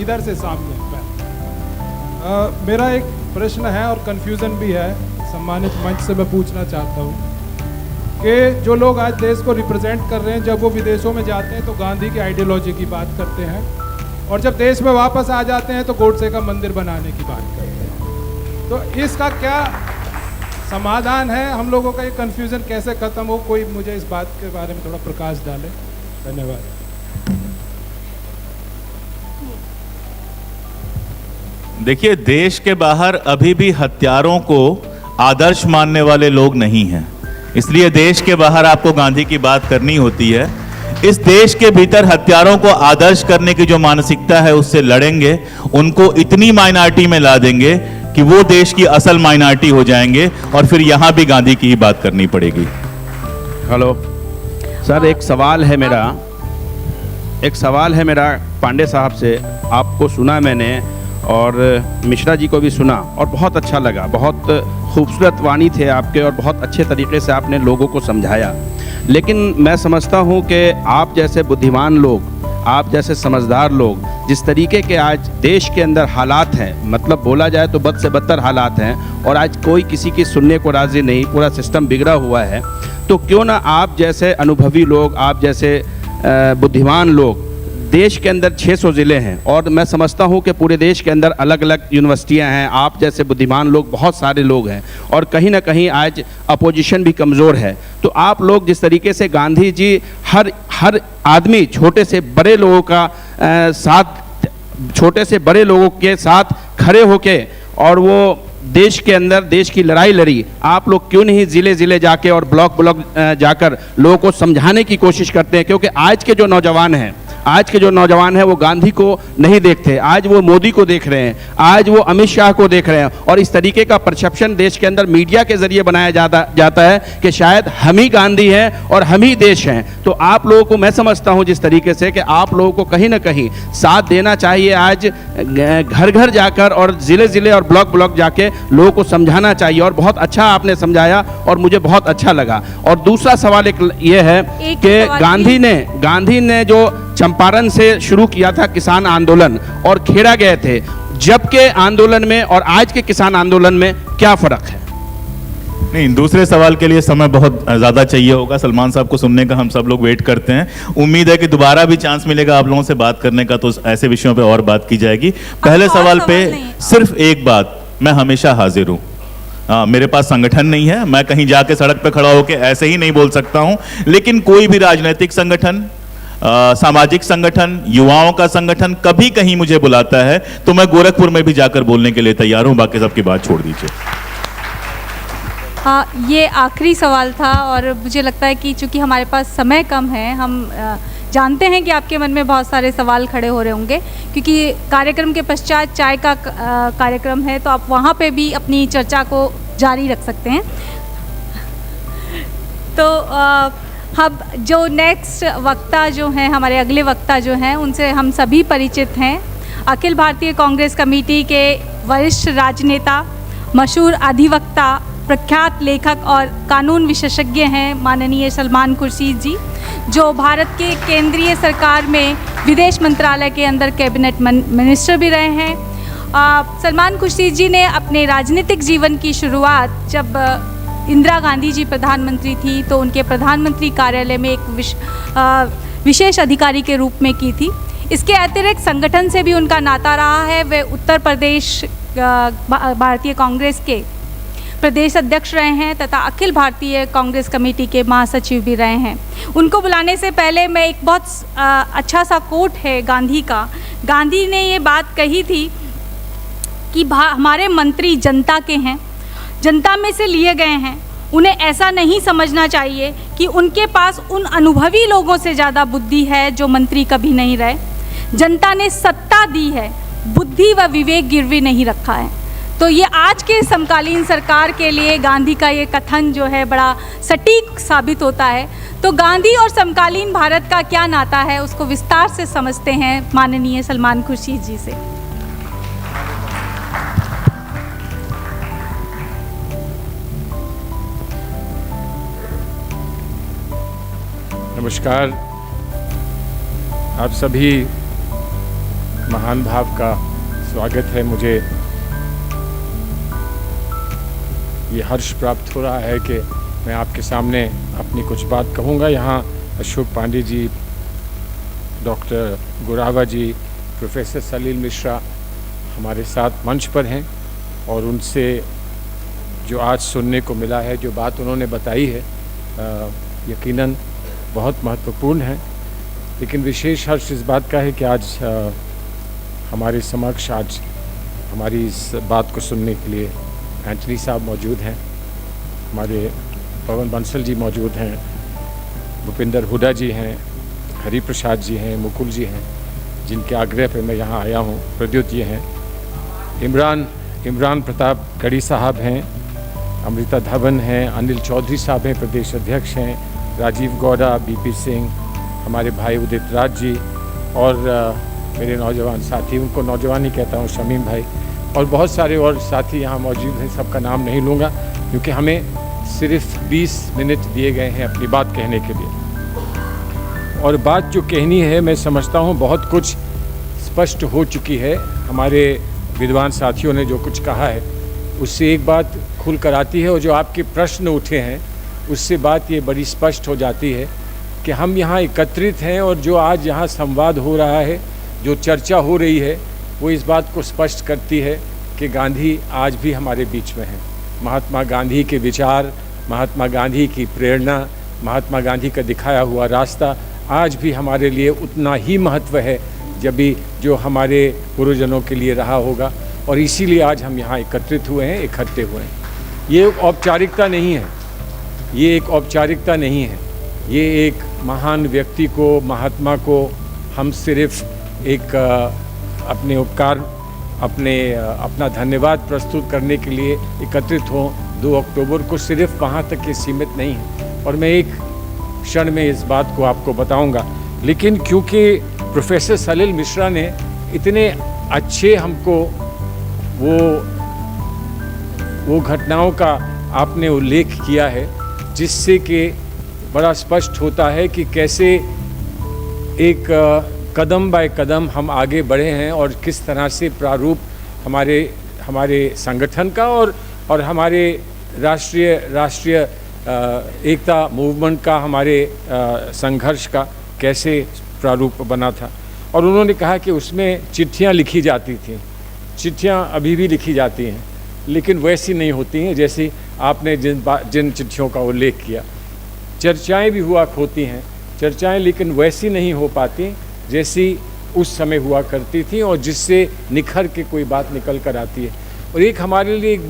इधर से सामने मेरा एक प्रश्न है और कंफ्यूजन भी है, सम्मानित मंच से मैं पूछना चाहता हूँ कि जो लोग आज देश को रिप्रेजेंट कर रहे हैं, जब वो विदेशों में जाते हैं तो गांधी की आइडियोलॉजी की बात करते हैं, और जब देश में वापस आ जाते हैं तो गोडसे का मंदिर बनाने की बात करते हैं। तो इसका क्या समाधान है? हम लोगों का ये कन्फ्यूज़न कैसे ख़त्म हो? कोई मुझे इस बात के बारे में थोड़ा प्रकाश डाले। धन्यवाद। देखिए, देश के बाहर अभी भी हत्यारों को आदर्श मानने वाले लोग नहीं हैं, इसलिए देश के बाहर आपको गांधी की बात करनी होती है। इस देश के भीतर हत्यारों को आदर्श करने की जो मानसिकता है उससे लड़ेंगे, उनको इतनी माइनॉरिटी में ला देंगे कि वो देश की असल माइनॉरिटी हो जाएंगे, और फिर यहां भी गांधी की ही बात करनी पड़ेगी। हेलो सर, एक सवाल है मेरा पांडे साहब से। आपको सुना मैंने और मिश्रा जी को भी सुना और बहुत अच्छा लगा, बहुत खूबसूरत वाणी थे आपके और बहुत अच्छे तरीके से आपने लोगों को समझाया। लेकिन मैं समझता हूँ कि आप जैसे बुद्धिमान लोग, आप जैसे समझदार लोग, जिस तरीके के आज देश के अंदर हालात हैं, मतलब बोला जाए तो बद से बदतर हालात हैं, और आज कोई किसी की सुनने को राज़ी नहीं, पूरा सिस्टम बिगड़ा हुआ है, तो क्यों ना आप जैसे अनुभवी लोग, आप जैसे बुद्धिमान लोग, देश के अंदर 600 ज़िले हैं और मैं समझता हूँ कि पूरे देश के अंदर अलग अलग यूनिवर्सिटियाँ हैं, आप जैसे बुद्धिमान लोग बहुत सारे लोग हैं, और कहीं ना कहीं आज अपोजिशन भी कमज़ोर है। तो आप लोग जिस तरीके से गांधी जी हर आदमी छोटे से बड़े लोगों का छोटे से बड़े लोगों के साथ खड़े होके और वो देश के अंदर देश की लड़ाई लड़ी, आप लोग क्यों नहीं ज़िले ज़िले जाके और ब्लॉक जाकर लोगों को समझाने की कोशिश करते हैं? क्योंकि आज के जो नौजवान हैं, आज के जो नौजवान हैं वो गांधी को नहीं देखते, आज वो मोदी को देख रहे हैं, आज वो अमित शाह को देख रहे हैं, और इस तरीके का परसेप्शन देश के अंदर मीडिया के जरिए बनाया जाता है कि शायद हम ही गांधी हैं और हम ही देश हैं। तो आप लोगों को मैं समझता हूं जिस तरीके से कि आप लोगों को कहीं ना कहीं साथ देना चाहिए, आज घर घर जाकर और ज़िले ज़िले और ब्लॉक ब्लॉक जाके लोगों को समझाना चाहिए, और बहुत अच्छा आपने समझाया और मुझे बहुत अच्छा लगा। और दूसरा सवाल एक ये है कि गांधी ने जो चंपारण से शुरू किया था किसान आंदोलन और खेड़ा गए थे, जब के आंदोलन में और आज के किसान आंदोलन में क्या फर्क है? नहीं, दूसरे सवाल के लिए समय बहुत ज़्यादा चाहिए होगा। सलमान साहब को सुनने का हम सब लोग वेट करते हैं। उम्मीद है कि दोबारा भी चांस मिलेगा आप लोगों से बात करने का, तो ऐसे विषयों पे और बात की जाएगी। पहले सवाल पे सिर्फ एक बात, मैं हमेशा हाजिर हूँ। मेरे पास संगठन नहीं है, मैं कहीं जाके सड़क पे खड़ा होकर ऐसे ही नहीं बोल सकता हूँ, लेकिन कोई भी राजनीतिक संगठन, सामाजिक संगठन, युवाओं का संगठन कभी कहीं मुझे बुलाता है तो मैं गोरखपुर में भी जाकर बोलने के लिए तैयार हूँ। बाकी सबकी बात छोड़ दीजिए। हाँ, ये आखिरी सवाल था और मुझे लगता है कि चूंकि हमारे पास समय कम है, हम जानते हैं कि आपके मन में बहुत सारे सवाल खड़े हो रहे होंगे, क्योंकि कार्यक्रम के पश्चात चाय का कार्यक्रम है, तो आप वहाँ पे भी अपनी चर्चा को जारी रख सकते हैं। तो अब जो नेक्स्ट वक्ता जो हैं, हमारे अगले वक्ता जो हैं, उनसे हम सभी परिचित हैं। अखिल भारतीय कांग्रेस कमेटी के वरिष्ठ राजनेता, मशहूर अधिवक्ता, प्रख्यात लेखक और कानून विशेषज्ञ हैं माननीय सलमान खुर्शीद जी, जो भारत के केंद्रीय सरकार में विदेश मंत्रालय के अंदर कैबिनेट मिनिस्टर भी रहे हैं। सलमान खुर्शीद जी ने अपने राजनीतिक जीवन की शुरुआत जब इंदिरा गांधी जी प्रधानमंत्री थी तो उनके प्रधानमंत्री कार्यालय में एक विशेष अधिकारी के रूप में की थी। इसके अतिरिक्त संगठन से भी उनका नाता रहा है। वे उत्तर प्रदेश भारतीय कांग्रेस के प्रदेश अध्यक्ष रहे हैं तथा अखिल भारतीय कांग्रेस कमेटी के महासचिव भी रहे हैं। उनको बुलाने से पहले मैं एक बहुत अच्छा सा कोट है गांधी का। गांधी ने ये बात कही थी कि हमारे मंत्री जनता के हैं, जनता में से लिए गए हैं। उन्हें ऐसा नहीं समझना चाहिए कि उनके पास उन अनुभवी लोगों से ज़्यादा बुद्धि है जो मंत्री कभी नहीं रहे। जनता ने सत्ता दी है, बुद्धि व विवेक गिरवी नहीं रखा है। तो ये आज के समकालीन सरकार के लिए गांधी का ये कथन जो है बड़ा सटीक साबित होता है। तो गांधी और समकालीन भारत का क्या नाता है, उसको विस्तार से समझते हैं माननीय सलमान खुर्शीद जी से। नमस्कार, आप सभी महान भाव का स्वागत है। मुझे ये हर्ष प्राप्त हो रहा है कि मैं आपके सामने अपनी कुछ बात कहूँगा। यहाँ अशोक पांडे जी, डॉक्टर गुरावा जी, प्रोफेसर सलील मिश्रा हमारे साथ मंच पर हैं और उनसे जो आज सुनने को मिला है, जो बात उन्होंने बताई है, यकीनन बहुत महत्वपूर्ण है। लेकिन विशेष हर्ष इस बात का है कि आज हमारे समक्ष आज हमारी इस बात को सुनने के लिए एंटनी साहब मौजूद हैं, हमारे पवन बंसल जी मौजूद हैं, भूपिंदर हुडा जी हैं, हरि प्रसाद जी हैं, मुकुल जी हैं, जिनके आग्रह पे मैं यहाँ आया हूँ। प्रद्युत जी हैं, इमरान प्रताप गढ़ी साहब हैं, अमृता धवन हैं, अनिल चौधरी साहब हैं, प्रदेश अध्यक्ष हैं, राजीव गौड़ा, बीपी सिंह, हमारे भाई उदित राज जी और मेरे नौजवान साथी, उनको नौजवान ही कहता हूँ, शमीम भाई, और बहुत सारे और साथी यहाँ मौजूद हैं। सबका नाम नहीं लूँगा क्योंकि हमें सिर्फ 20 मिनट दिए गए हैं अपनी बात कहने के लिए। और बात जो कहनी है, मैं समझता हूँ बहुत कुछ स्पष्ट हो चुकी है। हमारे विद्वान साथियों ने जो कुछ कहा है उससे एक बात खुल कर आती है, और जो आपके प्रश्न उठे हैं उससे बात ये बड़ी स्पष्ट हो जाती है कि हम यहाँ एकत्रित हैं और जो आज यहाँ संवाद हो रहा है, जो चर्चा हो रही है, वो इस बात को स्पष्ट करती है कि गांधी आज भी हमारे बीच में हैं। महात्मा गांधी के विचार, महात्मा गांधी की प्रेरणा, महात्मा गांधी का दिखाया हुआ रास्ता आज भी हमारे लिए उतना ही महत्व है जब भी जो हमारे पूर्वजनों के लिए रहा होगा। और इसीलिए आज हम यहाँ एकत्रित हुए हैं, इकट्ठे हुए हैं। ये एक औपचारिकता नहीं है, ये एक औपचारिकता नहीं है, ये एक महान व्यक्ति को, महात्मा को हम सिर्फ एक अपने उपकार अपना धन्यवाद प्रस्तुत करने के लिए एकत्रित हों 2 अक्टूबर को, सिर्फ वहाँ तक ये सीमित नहीं है। और मैं एक क्षण में इस बात को आपको बताऊंगा, लेकिन क्योंकि प्रोफेसर सलिल मिश्रा ने इतने अच्छे हमको वो घटनाओं का आपने उल्लेख किया है, जिससे कि बड़ा स्पष्ट होता है कि कैसे एक कदम बाय कदम हम आगे बढ़े हैं और किस तरह से प्रारूप हमारे संगठन का और हमारे राष्ट्रीय एकता मूवमेंट का, हमारे संघर्ष का कैसे प्रारूप बना था। और उन्होंने कहा कि उसमें चिट्ठियां लिखी जाती थीं, चिट्ठियां अभी भी लिखी जाती हैं, लेकिन वैसी नहीं होती हैं जैसी आपने जिन चिट्ठियों का उल्लेख किया। चर्चाएं भी हुआ होती हैं चर्चाएं, लेकिन वैसी नहीं हो पाती जैसी उस समय हुआ करती थी और जिससे निखर के कोई बात निकल कर आती है। और एक हमारे लिए एक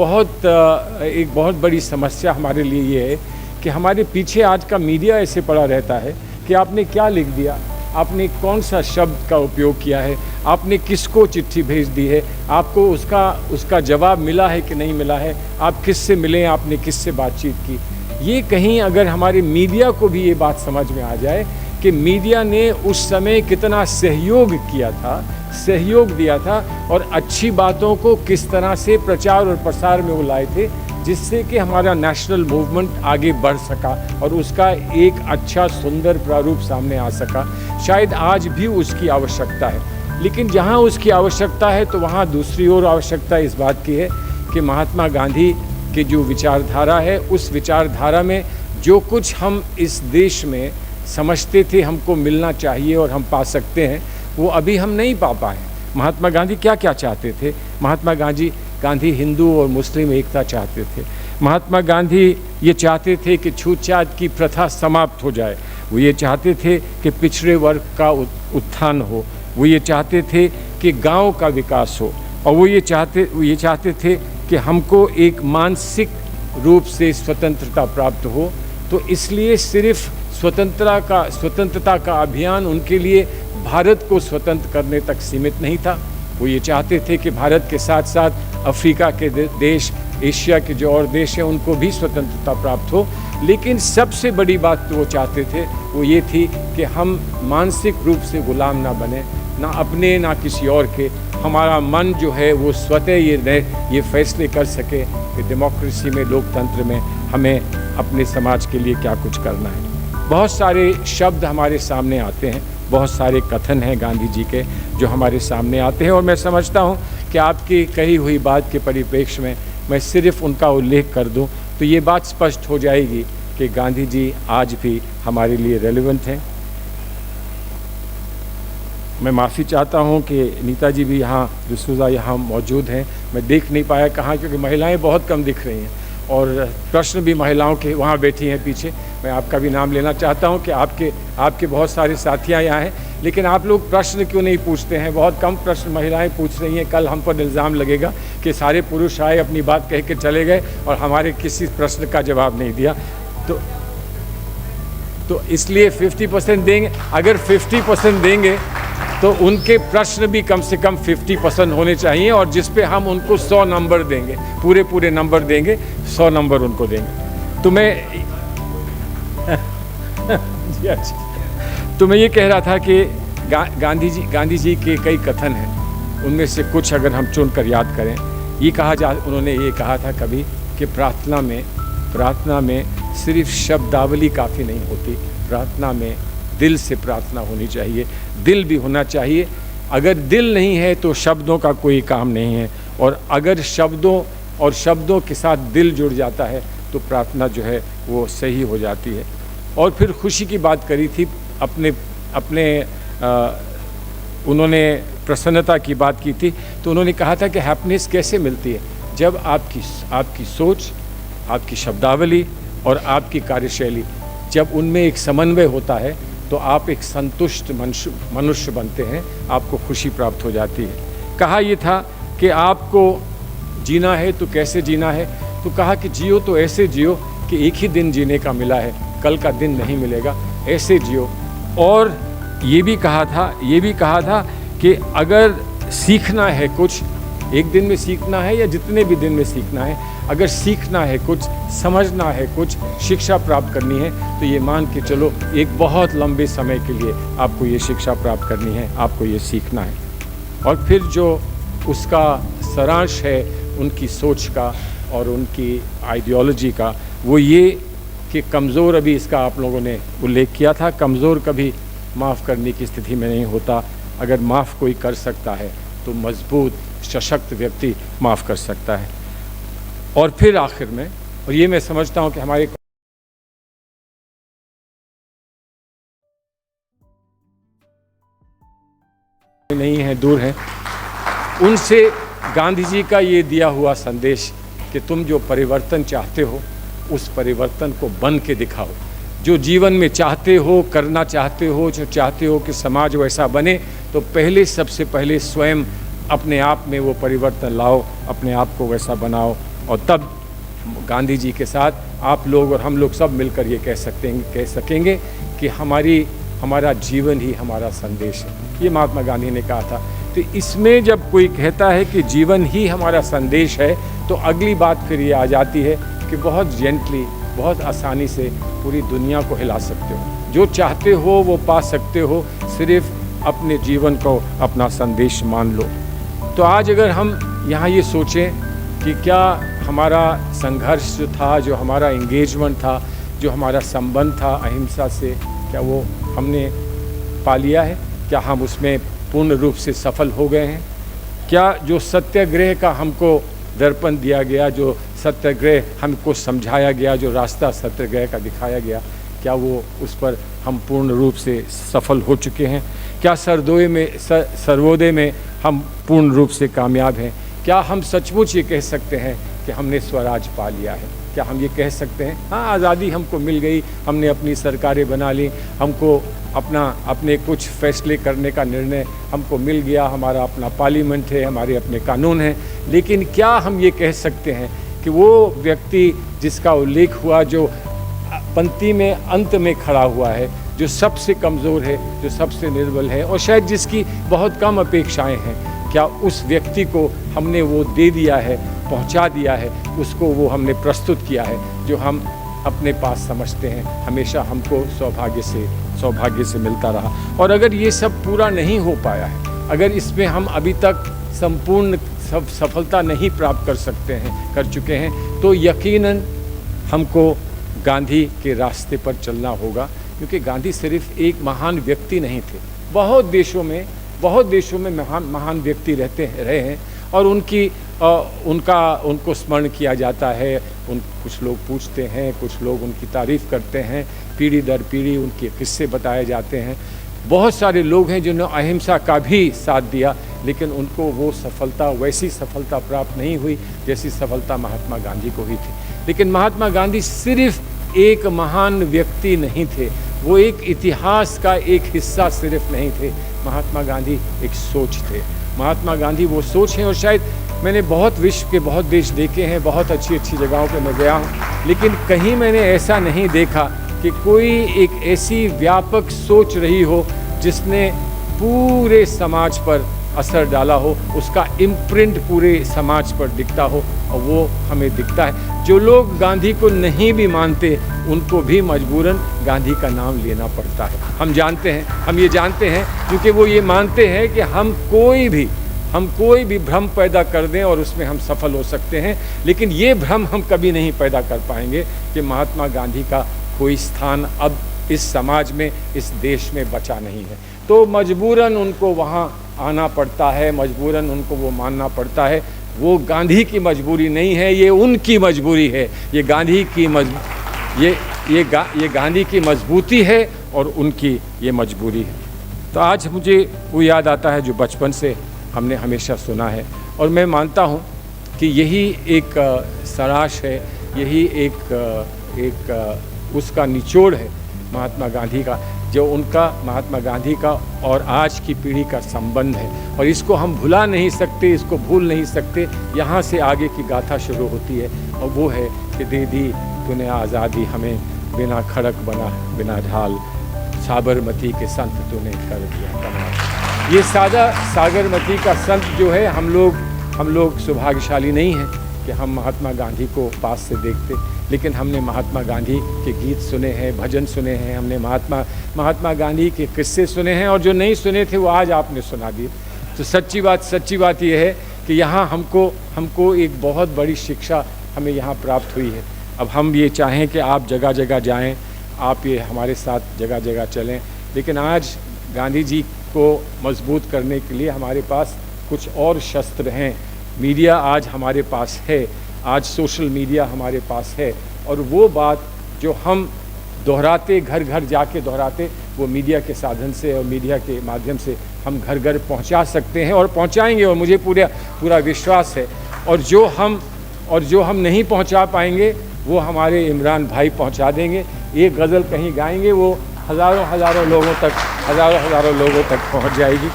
बहुत बड़ी समस्या हमारे लिए ये है कि हमारे पीछे आज का मीडिया ऐसे पड़ा रहता है कि आपने क्या लिख दिया, आपने कौन सा शब्द का उपयोग किया है, आपने किसको चिट्ठी भेज दी है, आपको उसका जवाब मिला है कि नहीं मिला है, आप किससे मिले, आपने किससे बातचीत की। ये कहीं अगर हमारे मीडिया को भी ये बात समझ में आ जाए कि मीडिया ने उस समय कितना सहयोग किया था, सहयोग दिया था और अच्छी बातों को किस तरह से प्रचार और प्रसार में वो लाए थे, जिससे कि हमारा नेशनल मूवमेंट आगे बढ़ सका और उसका एक अच्छा सुंदर प्रारूप सामने आ सका। शायद आज भी उसकी आवश्यकता है, लेकिन जहाँ उसकी आवश्यकता है तो वहाँ दूसरी ओर आवश्यकता इस बात की है कि महात्मा गांधी की जो विचारधारा है, उस विचारधारा में जो कुछ हम इस देश में समझते थे हमको मिलना चाहिए और हम पा सकते हैं, वो अभी हम नहीं पा पाए। महात्मा गांधी क्या क्या चाहते थे? महात्मा गांधी हिंदू और मुस्लिम एकता चाहते थे। महात्मा गांधी ये चाहते थे कि छूतछात की प्रथा समाप्त हो जाए। वो ये चाहते थे कि पिछड़े वर्ग का उत्थान हो। वो ये चाहते थे कि गांव का विकास हो। और वो ये चाहते थे कि हमको एक मानसिक रूप से स्वतंत्रता प्राप्त हो। तो इसलिए सिर्फ स्वतंत्रता का अभियान उनके लिए भारत को स्वतंत्र करने तक सीमित नहीं था। वो ये चाहते थे कि भारत के साथ साथ अफ्रीका के देश, एशिया के जो और देश हैं, उनको भी स्वतंत्रता प्राप्त हो। लेकिन सबसे बड़ी बात तो वो चाहते थे, वो ये थी कि हम मानसिक रूप से गुलाम ना बने, ना अपने ना किसी और के। हमारा मन जो है वो स्वतः ये फैसले कर सके कि डेमोक्रेसी में, लोकतंत्र में हमें अपने समाज के लिए क्या कुछ करना है। बहुत सारे शब्द हमारे सामने आते हैं, बहुत सारे कथन हैं गांधी जी के जो हमारे सामने आते हैं, और मैं समझता हूं कि आपकी कही हुई बात के परिप्रेक्ष्य में मैं सिर्फ उनका उल्लेख कर दूं तो ये बात स्पष्ट हो जाएगी कि गांधी जी आज भी हमारे लिए रेलेवेंट हैं। मैं माफ़ी चाहता हूं कि नीता जी भी यहाँ, डिसूजा यहाँ मौजूद हैं। मैं देख नहीं पाया कहाँ, क्योंकि महिलाएं बहुत कम दिख रही हैं और प्रश्न भी महिलाओं के वहाँ बैठी हैं पीछे। मैं आपका भी नाम लेना चाहता हूँ कि आपके बहुत सारे साथियाँ यहाँ हैं, लेकिन आप लोग प्रश्न क्यों नहीं पूछते हैं? बहुत कम प्रश्न महिलाएं पूछ रही हैं। कल हम पर इल्ज़ाम लगेगा कि सारे पुरुष आए, अपनी बात कह के चले गए और हमारे किसी प्रश्न का जवाब नहीं दिया। तो इसलिए 50% देंगे। अगर 50% देंगे तो उनके प्रश्न भी कम से कम 50% होने चाहिए, और जिस पे हम उनको 100 नंबर देंगे, पूरे नंबर देंगे, 100 नंबर उनको देंगे। तो मैं ये कह रहा था कि गांधी जी के कई कथन हैं, उनमें से कुछ अगर हम चुनकर याद करें। उन्होंने ये कहा था कभी कि प्रार्थना में सिर्फ शब्दावली काफ़ी नहीं होती, प्रार्थना में दिल से प्रार्थना होनी चाहिए, दिल भी होना चाहिए। अगर दिल नहीं है तो शब्दों का कोई काम नहीं है, और अगर शब्दों के साथ दिल जुड़ जाता है तो प्रार्थना जो है वो सही हो जाती है। और फिर खुशी की बात करी थी, उन्होंने प्रसन्नता की बात की थी। तो उन्होंने कहा था कि हैप्पीनेस कैसे मिलती है? जब आपकी सोच, आपकी शब्दावली और आपकी कार्यशैली, जब उनमें एक समन्वय होता है तो आप एक संतुष्ट मनुष्य बनते हैं, आपको खुशी प्राप्त हो जाती है। कहा यह था कि आपको जीना है तो कैसे जीना है? तो कहा कि जियो तो ऐसे जियो कि एक ही दिन जीने का मिला है, कल का दिन नहीं मिलेगा, ऐसे जियो। और ये भी कहा था कि अगर सीखना है कुछ, एक दिन में सीखना है या जितने भी दिन में सीखना है, अगर सीखना है कुछ, समझना है कुछ, शिक्षा प्राप्त करनी है, तो ये मान के चलो एक बहुत लंबे समय के लिए आपको ये शिक्षा प्राप्त करनी है, आपको ये सीखना है। और फिर जो उसका सारांश है उनकी सोच का और उनकी आइडियोलॉजी का, वो ये कि कमज़ोर, अभी इसका आप लोगों ने उल्लेख किया था, कमज़ोर कभी माफ़ करने की स्थिति में नहीं होता। अगर माफ़ कोई कर सकता है तो मजबूत सशक्त व्यक्ति माफ़ कर सकता है। और फिर आखिर में, और ये मैं समझता हूँ कि हमारे नहीं है, दूर हैं, उनसे गांधी जी का ये दिया हुआ संदेश कि तुम जो परिवर्तन चाहते हो उस परिवर्तन को बन के दिखाओ। जो जीवन में चाहते हो, करना चाहते हो, जो चाहते हो कि समाज वैसा बने, तो पहले, सबसे पहले स्वयं अपने आप में वो परिवर्तन लाओ, अपने आप को वैसा बनाओ, और तब गांधी जी के साथ आप लोग और हम लोग सब मिलकर ये कह सकेंगे कि हमारा जीवन ही हमारा संदेश है। ये महात्मा गांधी ने कहा था। तो इसमें जब कोई कहता है कि जीवन ही हमारा संदेश है, तो अगली बात फिर ये आ जाती है कि बहुत जेंटली, बहुत आसानी से पूरी दुनिया को हिला सकते हो। जो चाहते हो वो पा सकते हो, सिर्फ अपने जीवन को अपना संदेश मान लो। तो आज अगर हम यहाँ ये सोचें कि क्या हमारा संघर्ष जो था, जो हमारा इंगेजमेंट था, जो हमारा संबंध था अहिंसा से, क्या वो हमने पा लिया है? क्या हम उसमें पूर्ण रूप से सफल हो गए हैं? क्या जो सत्याग्रह का हमको दर्पण दिया गया, जो सत्याग्रह हमको समझाया गया, जो रास्ता सत्याग्रह का दिखाया गया, क्या वो उस पर हम पूर्ण रूप से सफल हो चुके हैं? क्या सर्वोदय में हम पूर्ण रूप से कामयाब हैं? क्या हम सचमुच ये कह सकते हैं कि हमने स्वराज पा लिया है? क्या हम ये कह सकते हैं हाँ, आज़ादी हमको मिल गई, हमने अपनी सरकारें बना ली, हमको अपने कुछ फैसले करने का निर्णय हमको मिल गया, हमारा अपना पार्लियामेंट है, हमारे अपने कानून हैं, लेकिन क्या हम ये कह सकते हैं कि वो व्यक्ति जिसका उल्लेख हुआ, जो पंक्ति में अंत में खड़ा हुआ है, जो सबसे कमज़ोर है, जो सबसे निर्बल है, और शायद जिसकी बहुत कम अपेक्षाएं हैं, क्या उस व्यक्ति को हमने वो दे दिया है, पहुंचा दिया है, उसको वो हमने प्रस्तुत किया है जो हम अपने पास समझते हैं, हमेशा हमको सौभाग्य से मिलता रहा। और अगर ये सब पूरा नहीं हो पाया है, अगर इसमें हम अभी तक संपूर्ण सफलता नहीं प्राप्त कर चुके हैं, तो यकीनन हमको गांधी के रास्ते पर चलना होगा, क्योंकि गांधी सिर्फ एक महान व्यक्ति नहीं थे। बहुत देशों में महान व्यक्ति रहे हैं, और उनको स्मरण किया जाता है। कुछ लोग पूछते हैं, कुछ लोग उनकी तारीफ़ करते हैं, पीढ़ी दर पीढ़ी उनके किस्से बताए जाते हैं। बहुत सारे लोग हैं जिन्होंने अहिंसा का भी साथ दिया, लेकिन उनको वो सफलता, वैसी सफलता प्राप्त नहीं हुई जैसी सफलता महात्मा गांधी को हुई थी। लेकिन महात्मा गांधी सिर्फ एक महान व्यक्ति नहीं थे, वो एक इतिहास का एक हिस्सा सिर्फ नहीं थे। महात्मा गांधी एक सोच थे। महात्मा गांधी वो सोच हैं, और शायद मैंने बहुत विश्व के बहुत देश देखे हैं, बहुत अच्छी जगहों पे मैं गया हूँ, लेकिन कहीं मैंने ऐसा नहीं देखा कि कोई एक ऐसी व्यापक सोच रही हो जिसने पूरे समाज पर असर डाला हो, उसका इम्प्रिंट पूरे समाज पर दिखता हो, और वो हमें दिखता है। जो लोग गांधी को नहीं भी मानते, उनको भी मजबूरन गांधी का नाम लेना पड़ता है। हम ये जानते हैं क्योंकि वो ये मानते हैं कि हम कोई भी भ्रम पैदा कर दें और उसमें हम सफल हो सकते हैं, लेकिन ये भ्रम हम कभी नहीं पैदा कर पाएंगे कि महात्मा गांधी का कोई स्थान अब इस समाज में, इस देश में बचा नहीं है। तो मजबूरन उनको वहाँ आना पड़ता है, मजबूरन उनको वो मानना पड़ता है। वो गांधी की मजबूरी नहीं है, ये उनकी मजबूरी है। ये गांधी की मजबूती है और उनकी ये मजबूरी है। तो आज मुझे वो याद आता है जो बचपन से हमने हमेशा सुना है, और मैं मानता हूँ कि यही एक सराश है, यही एक उसका निचोड़ है महात्मा गांधी का, जो उनका, महात्मा गांधी का और आज की पीढ़ी का संबंध है। और इसको हम भुला नहीं सकते, इसको भूल नहीं सकते। यहाँ से आगे की गाथा शुरू होती है, और वो है कि दे दी तूने आज़ादी हमें, बिना खड़क बना बिना ढाल, साबरमती के संत तूने कर दिया कमाल। ये सादा साबरमती का संत जो है, हम लोग सौभाग्यशाली नहीं हैं कि हम महात्मा गांधी को पास से देखते, लेकिन हमने महात्मा गांधी के गीत सुने हैं, भजन सुने हैं, हमने महात्मा गांधी के किस्से सुने हैं, और जो नहीं सुने थे वो आज आपने सुना दिए। तो सच्ची बात ये है कि यहाँ हमको एक बहुत बड़ी शिक्षा हमें यहाँ प्राप्त हुई है। अब हम ये चाहें कि आप जगह जगह जाएं, आप ये हमारे साथ जगह जगह चलें, लेकिन आज गांधी जी को मजबूत करने के लिए हमारे पास कुछ और शस्त्र हैं। मीडिया आज हमारे पास है, आज सोशल मीडिया हमारे पास है, और वो बात जो हम दोहराते, घर घर जाके दोहराते, वो मीडिया के साधन से और मीडिया के माध्यम से हम घर घर पहुंचा सकते हैं और पहुंचाएंगे, और मुझे पूरा विश्वास है। और जो हम नहीं पहुंचा पाएंगे वो हमारे इमरान भाई पहुंचा देंगे। एक गज़ल कहीं गाएंगे, वो हज़ारों लोगों तक पहुंच जाएगी।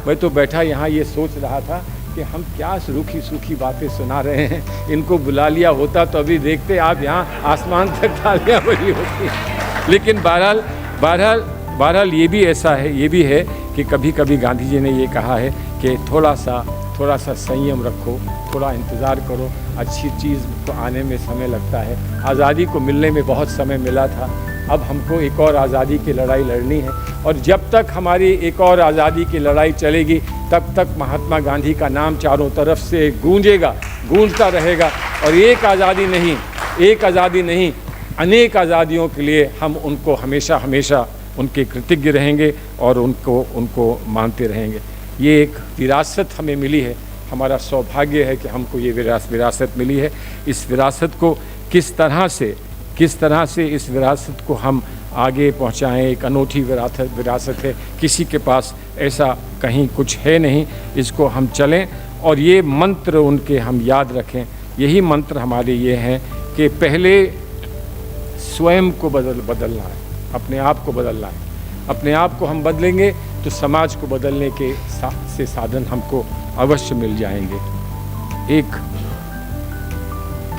मैं तो बैठा यहाँ ये सोच रहा था कि हम क्या रूखी बातें सुना रहे हैं, इनको बुला लिया होता तो अभी देखते आप यहाँ आसमान तक तालियां बजी होती। लेकिन बहरहाल ये भी है कि कभी गांधी जी ने ये कहा है कि थोड़ा सा संयम रखो, थोड़ा इंतज़ार करो, अच्छी चीज़ को आने में समय लगता है। आज़ादी को मिलने में बहुत समय मिला था, अब हमको एक और आज़ादी की लड़ाई लड़नी है, और जब तक हमारी एक और आज़ादी की लड़ाई चलेगी तब तक महात्मा गांधी का नाम चारों तरफ से गूंजता रहेगा। और एक आज़ादी नहीं अनेक आज़ादियों के लिए हम उनको हमेशा उनके कृतज्ञ रहेंगे और उनको मानते रहेंगे। ये एक विरासत हमें मिली है, हमारा सौभाग्य है कि हमको ये विरासत मिली है। इस विरासत को किस तरह से इस विरासत को हम आगे पहुंचाएं, एक अनूठी विरासत है, किसी के पास ऐसा कहीं कुछ है नहीं, इसको हम चलें और ये मंत्र उनके हम याद रखें। यही मंत्र हमारे ये हैं कि पहले स्वयं को बदलना है, अपने आप को बदलना है। अपने आप को हम बदलेंगे तो समाज को बदलने के से साधन हमको अवश्य मिल जाएंगे। एक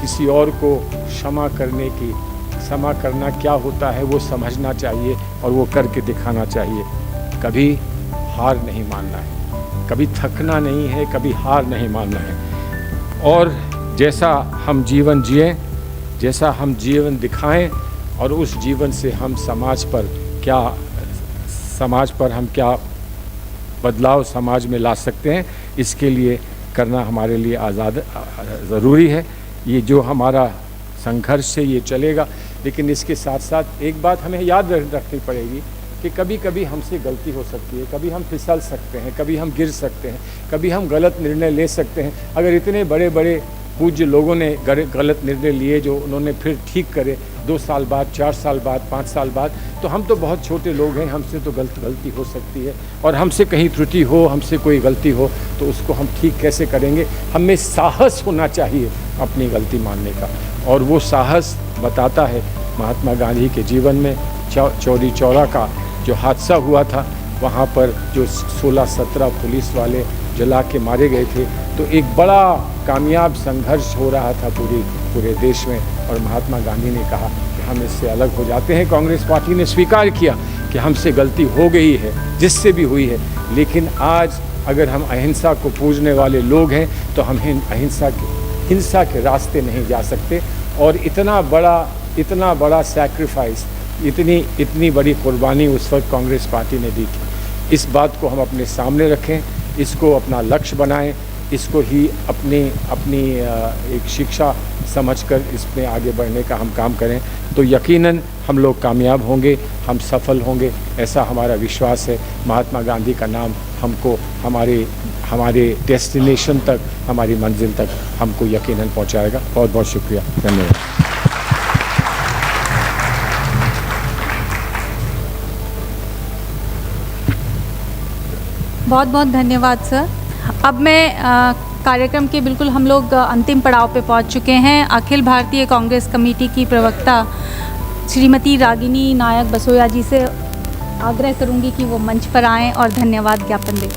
किसी और को क्षमा करना क्या होता है वो समझना चाहिए और वो करके दिखाना चाहिए। कभी हार नहीं मानना है, कभी थकना नहीं है, कभी हार नहीं मानना है। और जैसा हम जीवन जिएं, जैसा हम जीवन दिखाएं और उस जीवन से हम समाज पर हम क्या बदलाव समाज में ला सकते हैं, इसके लिए करना हमारे लिए ज़रूरी है। ये जो हमारा संघर्ष है ये चलेगा, लेकिन इसके साथ साथ एक बात हमें याद रखनी पड़ेगी कि कभी कभी हमसे गलती हो सकती है, कभी हम फिसल सकते हैं, कभी हम गिर सकते हैं, कभी हम गलत निर्णय ले सकते हैं। अगर इतने बड़े बड़े पूज्य लोगों ने गलत निर्णय लिए जो उन्होंने फिर ठीक करे 2 साल बाद, 4 साल बाद, 5 साल बाद, तो हम तो बहुत छोटे लोग हैं, हमसे तो गलती हो सकती है। और हमसे कहीं त्रुटि हो, हमसे कोई गलती हो तो उसको हम ठीक कैसे करेंगे। हमें साहस होना चाहिए अपनी गलती मानने का, और वो साहस बताता है महात्मा गांधी के जीवन में चौरी चौरा का जो हादसा हुआ था, वहाँ पर जो 16-17 पुलिस वाले जला के मारे गए थे, तो एक बड़ा कामयाब संघर्ष हो रहा था पूरे देश में। और महात्मा गांधी ने कहा कि हम इससे अलग हो जाते हैं। कांग्रेस पार्टी ने स्वीकार किया कि हमसे गलती हो गई है, जिससे भी हुई है, लेकिन आज अगर हम अहिंसा को पूजने वाले लोग हैं तो हम हिंसा के रास्ते नहीं जा सकते। और इतना बड़ा सैक्रिफाइस, इतनी बड़ी कुर्बानी उस वक्त कांग्रेस पार्टी ने दी थी। इस बात को हम अपने सामने रखें, इसको अपना लक्ष्य बनाएं, इसको ही अपनी एक शिक्षा समझकर इसमें आगे बढ़ने का हम काम करें, तो यकीनन हम लोग कामयाब होंगे, हम सफल होंगे, ऐसा हमारा विश्वास है। महात्मा गांधी का नाम हमको हमारे डेस्टिनेशन तक, हमारी मंजिल तक हमको यकीनन पहुंचाएगा। बहुत बहुत शुक्रिया, धन्यवाद। बहुत बहुत धन्यवाद सर। अब मैं कार्यक्रम के बिल्कुल हम लोग अंतिम पड़ाव पे पहुंच चुके हैं। अखिल भारतीय कांग्रेस कमेटी की प्रवक्ता श्रीमती रागिनी नायक बसोया जी से आग्रह करूंगी कि वो मंच पर आएं और धन्यवाद ज्ञापन दें।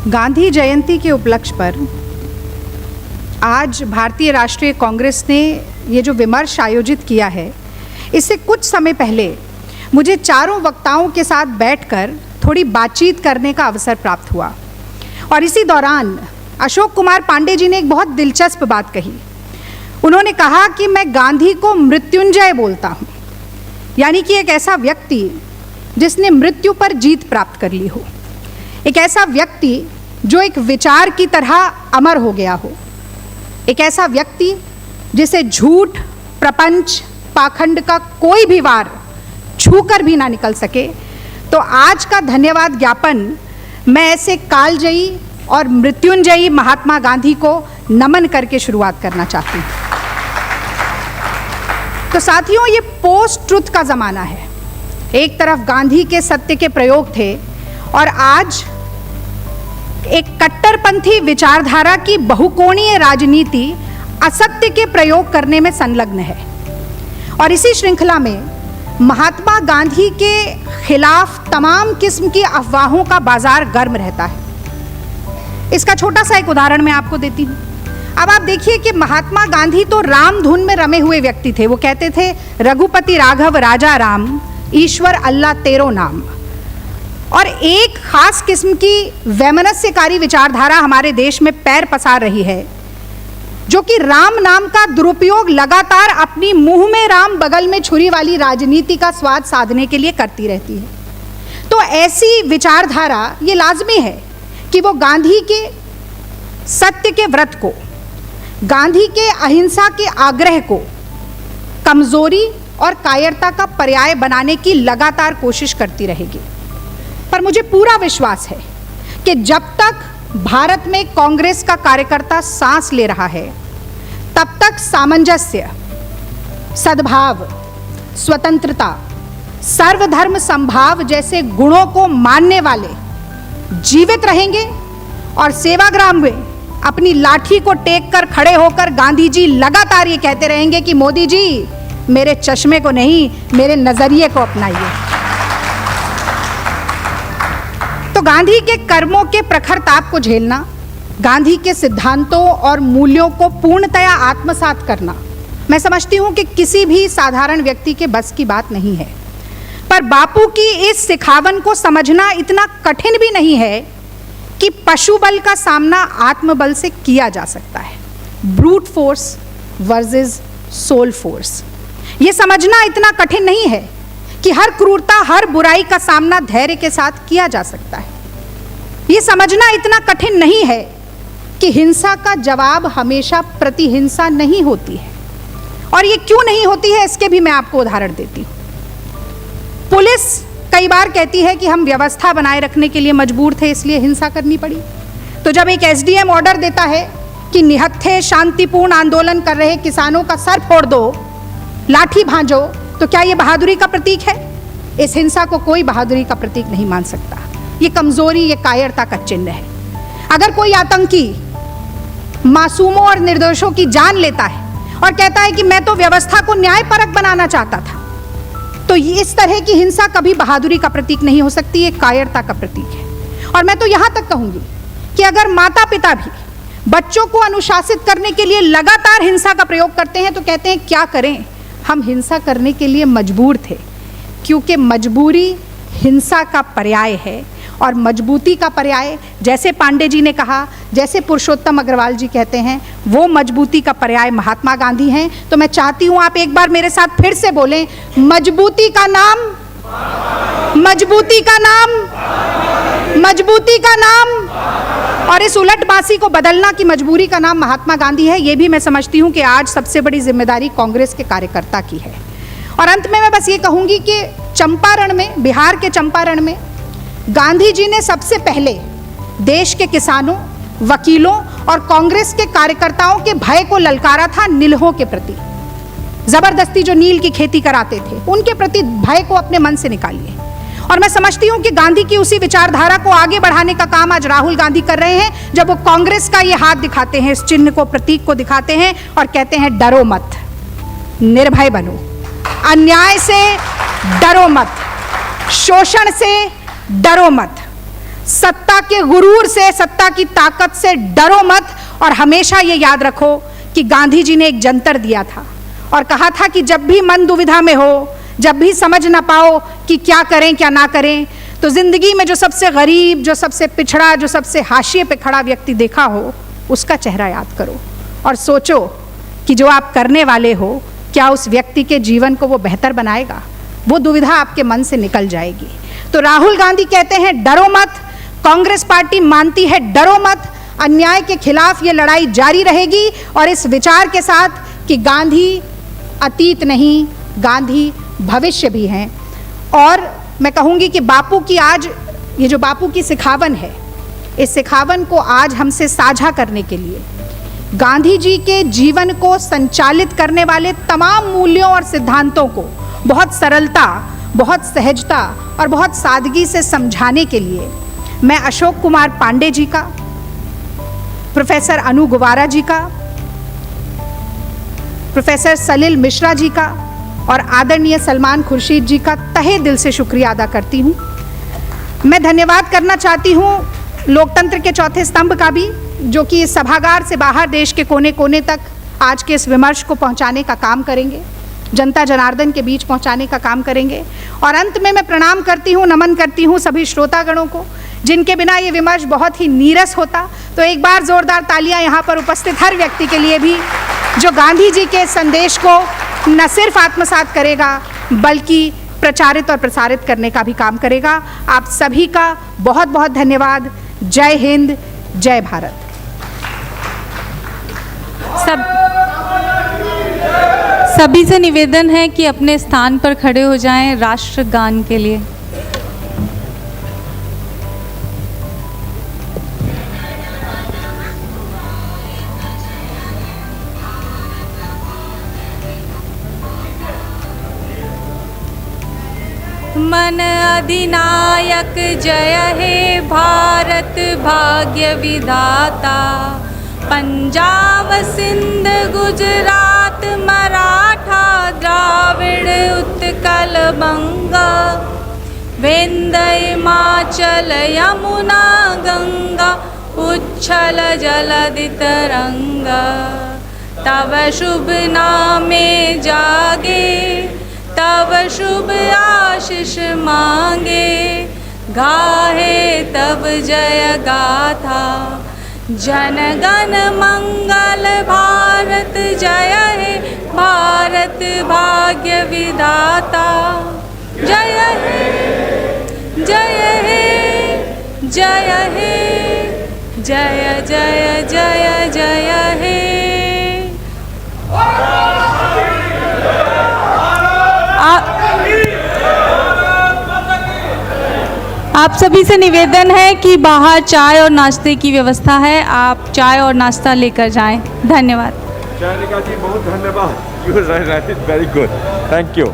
गांधी जयंती के उपलक्ष्य पर आज भारतीय राष्ट्रीय कांग्रेस ने ये जो विमर्श आयोजित किया है, इससे कुछ समय पहले मुझे चारों वक्ताओं के साथ बैठकर थोड़ी बातचीत करने का अवसर प्राप्त हुआ और इसी दौरान अशोक कुमार पांडे जी ने एक बहुत दिलचस्प बात कही। उन्होंने कहा कि मैं गांधी को मृत्युंजय बोलता हूँ, यानी कि एक ऐसा व्यक्ति जिसने मृत्यु पर जीत प्राप्त कर ली हो, एक ऐसा व्यक्ति जो एक विचार की तरह अमर हो गया हो, एक ऐसा व्यक्ति जिसे झूठ, प्रपंच, पाखंड का कोई भी वार छूकर भी ना निकल सके। तो आज का धन्यवाद ज्ञापन मैं ऐसे कालजयी और मृत्युंजयी महात्मा गांधी को नमन करके शुरुआत करना चाहती हूँ। तो साथियों, ये पोस्ट ट्रुथ का ज़माना है। एक तरफ गांधी के सत्य के प्रयोग थे और आज एक कट्टरपंथी विचारधारा की बहुकोणीय राजनीति असत्य के प्रयोग करने में संलग्न है। और इसी श्रृंखला में महात्मा गांधी के खिलाफ तमाम किस्म की अफवाहों का बाजार गर्म रहता है। इसका छोटा सा एक उदाहरण मैं आपको देती हूँ। अब आप देखिए कि महात्मा गांधी तो राम धुन में रमे हुए व्यक्ति थे। वो कहते थे, रघुपति राघव राजा राम, ईश्वर अल्लाह तेरो नाम। और एक खास किस्म की वैमनस्यकारी विचारधारा हमारे देश में पैर पसार रही है, जो कि राम नाम का दुरुपयोग लगातार अपनी मुंह में राम बगल में छुरी वाली राजनीति का स्वाद साधने के लिए करती रहती है। तो ऐसी विचारधारा ये लाजमी है कि वो गांधी के सत्य के व्रत को, गांधी के अहिंसा के आग्रह को कमजोरी और कायरता का पर्याय बनाने की लगातार कोशिश करती रहेगी। पर मुझे पूरा विश्वास है कि जब तक भारत में कांग्रेस का कार्यकर्ता सांस ले रहा है, तब तक सामंजस्य, सद्भाव, स्वतंत्रता, सर्वधर्म संभाव जैसे गुणों को मानने वाले जीवित रहेंगे और सेवाग्राम में अपनी लाठी को टेक कर खड़े होकर गांधी जी लगातार ये कहते रहेंगे कि मोदी जी मेरे चश्मे को नहीं, मेरे नजरिए को अपनाइए। तो गांधी के कर्मों के प्रखर ताप को झेलना, गांधी के सिद्धांतों और मूल्यों को पूर्णतया आत्मसात करना, मैं समझती हूं कि किसी भी साधारण व्यक्ति के बस की बात नहीं है। पर बापू की इस सिखावन को समझना इतना कठिन भी नहीं है कि पशु बल का सामना आत्मबल से किया जा सकता है। Brute force versus soul force, ये समझना इतना कठिन नहीं है कि हर क्रूरता, हर बुराई का सामना धैर्य के साथ किया जा सकता है। ये समझना इतना कठिन नहीं है कि हिंसा का जवाब हमेशा प्रतिहिंसा नहीं होती है। और ये क्यों नहीं होती है, इसके भी मैं आपको उदाहरण देती हूँ। पुलिस कई बार कहती है कि हम व्यवस्था बनाए रखने के लिए मजबूर थे, इसलिए हिंसा करनी पड़ी। तो जब एक एसडीएम ऑर्डर देता है कि निहत्थे शांतिपूर्ण आंदोलन कर रहे किसानों का सर फोड़ दो, लाठी भांजो, तो क्या ये बहादुरी का प्रतीक है? इस हिंसा को कोई बहादुरी का प्रतीक नहीं मान सकता। ये कमजोरी, ये कायरता का चिन्ह है। अगर कोई आतंकी मासूमों और निर्दोषों की जान लेता है और कहता है कि मैं तो व्यवस्था को न्यायपरक बनाना चाहता था, तो इस तरह की हिंसा कभी बहादुरी का प्रतीक नहीं हो सकती, ये कायरता का प्रतीक है। और मैं तो यहाँ तक कहूँगी कि अगर माता पिता भी बच्चों को अनुशासित करने के लिए लगातार हिंसा का प्रयोग करते हैं, तो कहते हैं क्या करें, हम हिंसा करने के लिए मजबूर थे, क्योंकि मजबूरी हिंसा का पर्याय है। और मजबूती का पर्याय, जैसे पांडे जी ने कहा, जैसे पुरुषोत्तम अग्रवाल जी कहते हैं, वो मजबूती का पर्याय महात्मा गांधी हैं। तो मैं चाहती हूँ आप एक बार मेरे साथ फिर से बोलें, मजबूती का नाम, मजबूती का नाम, मजबूती का नाम। और इस उलट बांसी को बदलना कि मजबूरी का नाम महात्मा गांधी है, ये भी मैं समझती हूँ कि आज सबसे बड़ी जिम्मेदारी कांग्रेस के कार्यकर्ता की है। और अंत में मैं बस ये कहूँगी कि चंपारण में, बिहार के चंपारण में गांधी जी ने सबसे पहले देश के किसानों, वकीलों और कांग्रेस के कार्यकर्ताओं के भय को ललकारा था नीलों के प्रति। जबरदस्ती जो नील की खेती कराते थे, उनके प्रति भय को अपने मन से निकालिए। और मैं समझती हूं कि गांधी की उसी विचारधारा को आगे बढ़ाने का काम आज राहुल गांधी कर रहे हैं, जब वो कांग्रेस का ये हाथ दिखाते हैं, इस चिन्ह को, प्रतीक को दिखाते हैं और कहते हैं डरो मत, निर्भय बनो, अन्याय से डरो मत, शोषण से डरो मत, सत्ता के गुरूर से, सत्ता की ताकत से डरो मत। और हमेशा ये याद रखो कि गांधी जी ने एक जंतर दिया था और कहा था कि जब भी मन दुविधा में हो, जब भी समझ ना पाओ कि क्या करें क्या ना करें, तो जिंदगी में जो सबसे गरीब, जो सबसे पिछड़ा, जो सबसे हाशिए पे खड़ा व्यक्ति देखा हो, उसका चेहरा याद करो और सोचो कि जो आप करने वाले हो, क्या उस व्यक्ति के जीवन को वो बेहतर बनाएगा। वो दुविधा आपके मन से निकल जाएगी। तो राहुल गांधी कहते हैं डरो मत, कांग्रेस पार्टी मानती है डरो मत, अन्याय के खिलाफ ये लड़ाई जारी रहेगी और इस विचार के साथ कि गांधी अतीत नहीं, गांधी भविष्य भी हैं। और मैं कहूँगी कि बापू की आज ये जो बापू की सिखावन है, इस सिखावन को आज हमसे साझा करने के लिए गांधी जी के जीवन को संचालित करने वाले तमाम मूल्यों और सिद्धांतों को बहुत सरलता, बहुत सहजता और बहुत सादगी से समझाने के लिए मैं अशोक कुमार पांडे जी का, प्रोफेसर अनु गुवारा जी का, प्रोफेसर सलिल मिश्रा जी का और आदरणीय सलमान खुर्शीद जी का तहे दिल से शुक्रिया अदा करती हूँ। मैं धन्यवाद करना चाहती हूँ लोकतंत्र के चौथे स्तंभ का भी, जो कि इस सभागार से बाहर देश के कोने कोने तक आज के इस विमर्श को पहुँचाने का काम करेंगे, जनता जनार्दन के बीच पहुँचाने का काम करेंगे। और अंत में मैं प्रणाम करती हूँ, नमन करती हूँ सभी श्रोतागणों को, जिनके बिना ये विमर्श बहुत ही नीरस होता। तो एक बार जोरदार तालियां यहाँ पर उपस्थित हर व्यक्ति के लिए भी, जो गांधी जी के संदेश को न सिर्फ आत्मसात करेगा बल्कि प्रचारित और प्रसारित करने का भी काम करेगा। आप सभी का बहुत बहुत धन्यवाद। जय हिंद, जय भारत। सभी से निवेदन है कि अपने स्थान पर खड़े हो जाएं राष्ट्रगान के लिए। मन अधिनायक जय हे भारत भाग्य विधाता, पंजाब सिंध गुजरात मराठा द्राविड़ उत्कल बंगा, विंध्य हिमाचल यमुना गंगा उच्छल जलधि तरंगा। तव शुभ नामे जागे, तब शुभ आशीष मांगे, गाहे तब जय गाथा। जन गण मंगल भारत जय हे भारत भाग्य विधाता। जय हे जय हे जय हे जय जय जय जय हे। आप सभी से निवेदन है कि बाहर चाय और नाश्ते की व्यवस्था है, आप चाय और नाश्ता लेकर जाएं। धन्यवाद। चायनिका जी बहुत धन्यवाद। You right, very good, thank you.